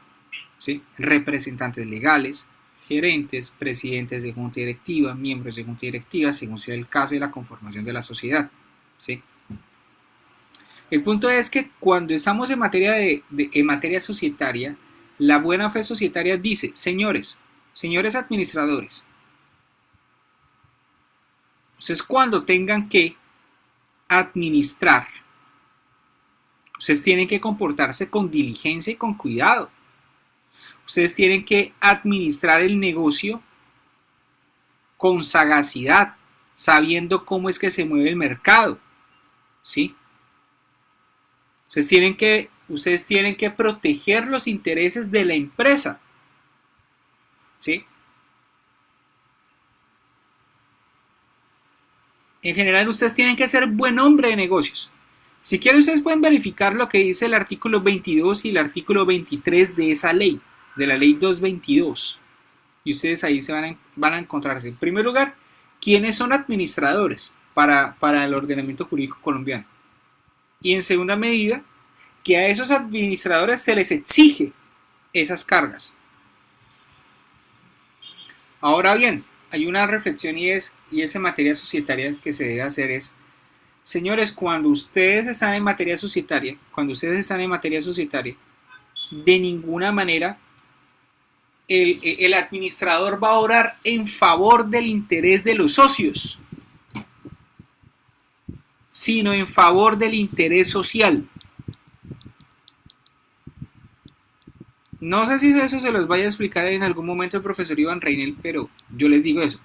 ¿sí? Representantes legales, gerentes, presidentes de junta directiva, miembros de junta directiva, según sea el caso de la conformación de la sociedad, ¿sí? El punto es que cuando estamos en materia societaria, la buena fe societaria dice, señores administradores, ustedes cuando tengan que administrar, ustedes tienen que comportarse con diligencia y con cuidado. Ustedes tienen que administrar el negocio con sagacidad, sabiendo cómo es que se mueve el mercado, ¿sí? Ustedes tienen que proteger los intereses de la empresa, ¿sí? En general, ustedes tienen que ser buen hombre de negocios. Si quieren, ustedes pueden verificar lo que dice el artículo 22 y el artículo 23 de esa ley, de la ley 222. Y ustedes ahí van a encontrarse. En primer lugar, ¿quiénes son administradores para el ordenamiento jurídico colombiano? Y en segunda medida, que a esos administradores se les exige esas cargas. Ahora bien, hay una reflexión y es en materia societaria que se debe hacer es, señores, cuando ustedes están en materia societaria, de ninguna manera el administrador va a obrar en favor del interés de los socios, sino en favor del interés social. No sé si eso se los vaya a explicar en algún momento el profesor Iván Reinel, pero yo les digo eso.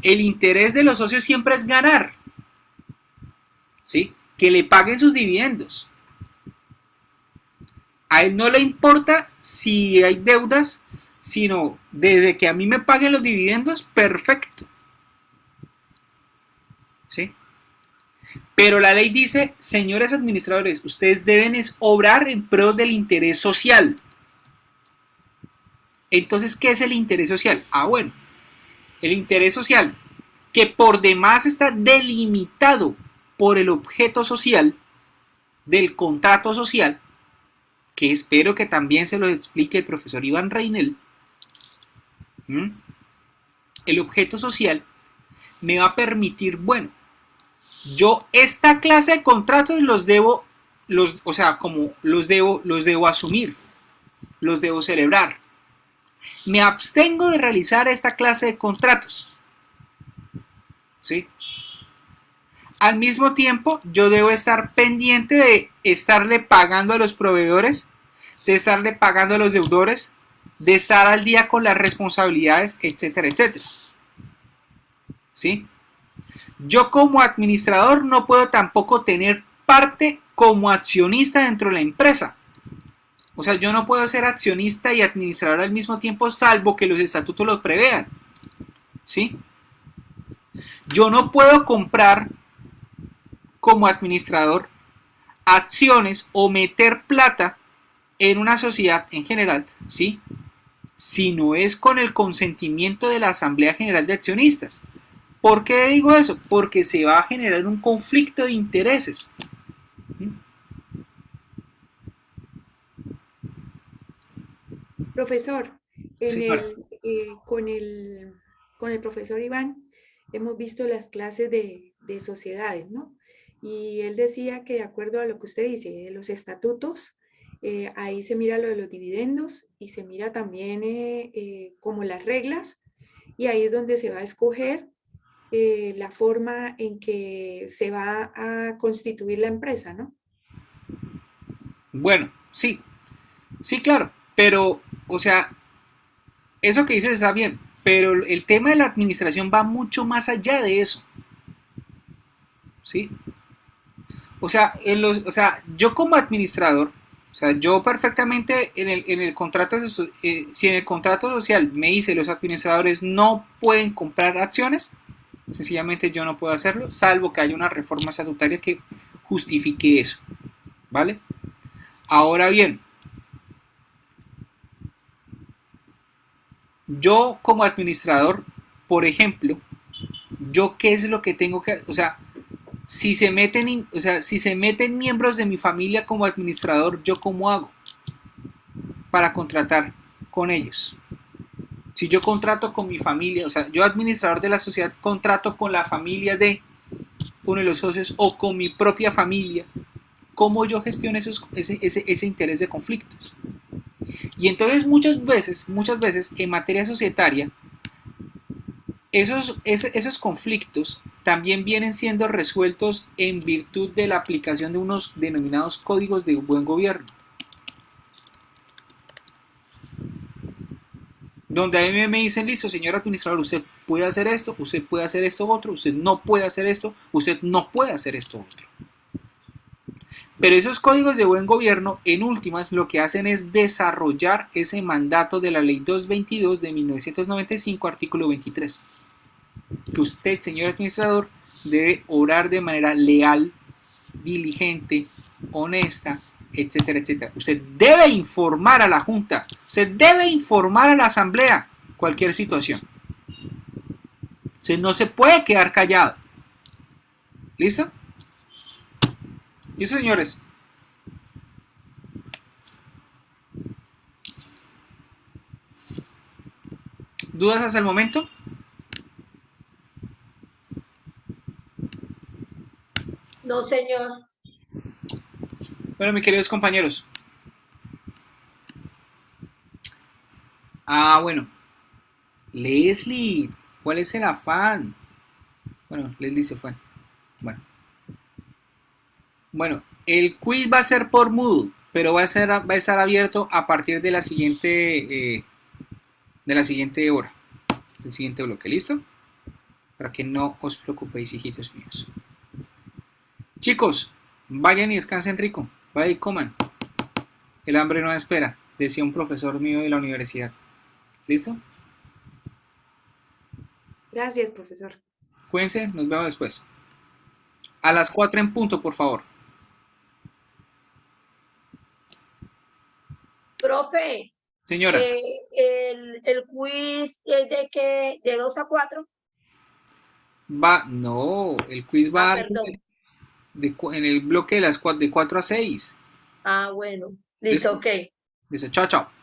El interés de los socios siempre es ganar, ¿sí? Que le paguen sus dividendos. A él no le importa si hay deudas, sino desde que a mí me paguen los dividendos, perfecto, ¿sí? Pero la ley dice, señores administradores, ustedes deben obrar en pro del interés social. Entonces, ¿qué es el interés social? Bueno, el interés social, que por demás está delimitado por el objeto social del contrato social, que espero que también se lo explique el profesor Iván Reinel. El objeto social me va a permitir, bueno, yo esta clase de contratos los debo asumir, los debo celebrar. Me abstengo de realizar esta clase de contratos, ¿sí? Al mismo tiempo, yo debo estar pendiente de estarle pagando a los proveedores, de estarle pagando a los deudores, de estar al día con las responsabilidades, etcétera, etcétera, ¿sí? Yo como administrador no puedo tampoco tener parte como accionista dentro de la empresa. O sea, yo no puedo ser accionista y administrador al mismo tiempo, salvo que los estatutos lo prevean, ¿sí? Yo no puedo comprar como administrador acciones o meter plata en una sociedad en general, ¿sí? Si no es con el consentimiento de la Asamblea General de Accionistas. ¿Por qué digo eso? Porque se va a generar un conflicto de intereses. Profesor, Sí, con el profesor Iván hemos visto las clases de sociedades, ¿no? Y él decía que de acuerdo a lo que usted dice, de los estatutos, ahí se mira lo de los dividendos y se mira también como las reglas, y ahí es donde se va a escoger la forma en que se va a constituir la empresa, ¿no? Bueno, sí, claro, pero, o sea, eso que dices está bien, pero el tema de la administración va mucho más allá de eso, ¿sí? O sea, yo como administrador, o sea, yo perfectamente en el contrato, si en el contrato social me dice los administradores no pueden comprar acciones, sencillamente yo no puedo hacerlo, salvo que haya una reforma estatutaria que justifique eso, ¿vale? Ahora bien, yo como administrador, por ejemplo, yo qué es lo que tengo que, o sea, si se meten miembros de mi familia como administrador, ¿yo cómo hago para contratar con ellos? Si yo contrato con mi familia, o sea, yo administrador de la sociedad contrato con la familia de uno de los socios o con mi propia familia, ¿cómo yo gestiono ese interés de conflictos? Y entonces muchas veces en materia societaria, esos conflictos también vienen siendo resueltos en virtud de la aplicación de unos denominados códigos de buen gobierno. donde a mí me dicen, listo, señor administrador, usted puede hacer esto otro, usted no puede hacer esto, usted no puede hacer esto otro. Pero esos códigos de buen gobierno, en últimas, lo que hacen es desarrollar ese mandato de la Ley 222 de 1995, artículo 23. Que usted, señor administrador, debe obrar de manera leal, diligente, honesta, etcétera, etcétera. Usted debe informar a la Junta, usted debe informar a la Asamblea cualquier situación. Usted no se puede quedar callado. ¿Listo? ¿Listo, señores? ¿Dudas hasta el momento? No, señor. Bueno, mis queridos compañeros. Bueno. Leslie, ¿cuál es el afán? Bueno, Leslie se fue. Bueno, el quiz va a ser por Moodle, pero va a estar abierto a partir de la siguiente hora, del siguiente bloque, ¿listo? Para que no os preocupéis, hijitos míos. Chicos, vayan y descansen rico. Vayan y coman. El hambre no espera, decía un profesor mío de la universidad. ¿Listo? Gracias, profesor. Cuídense, nos vemos después. A las 4 en punto, por favor. Profe, Señora. el quiz es de qué, de 2 a 4. No, el quiz va Perdón. en el bloque de 4 a 6. Bueno, listo, ok. Listo, chao, chao.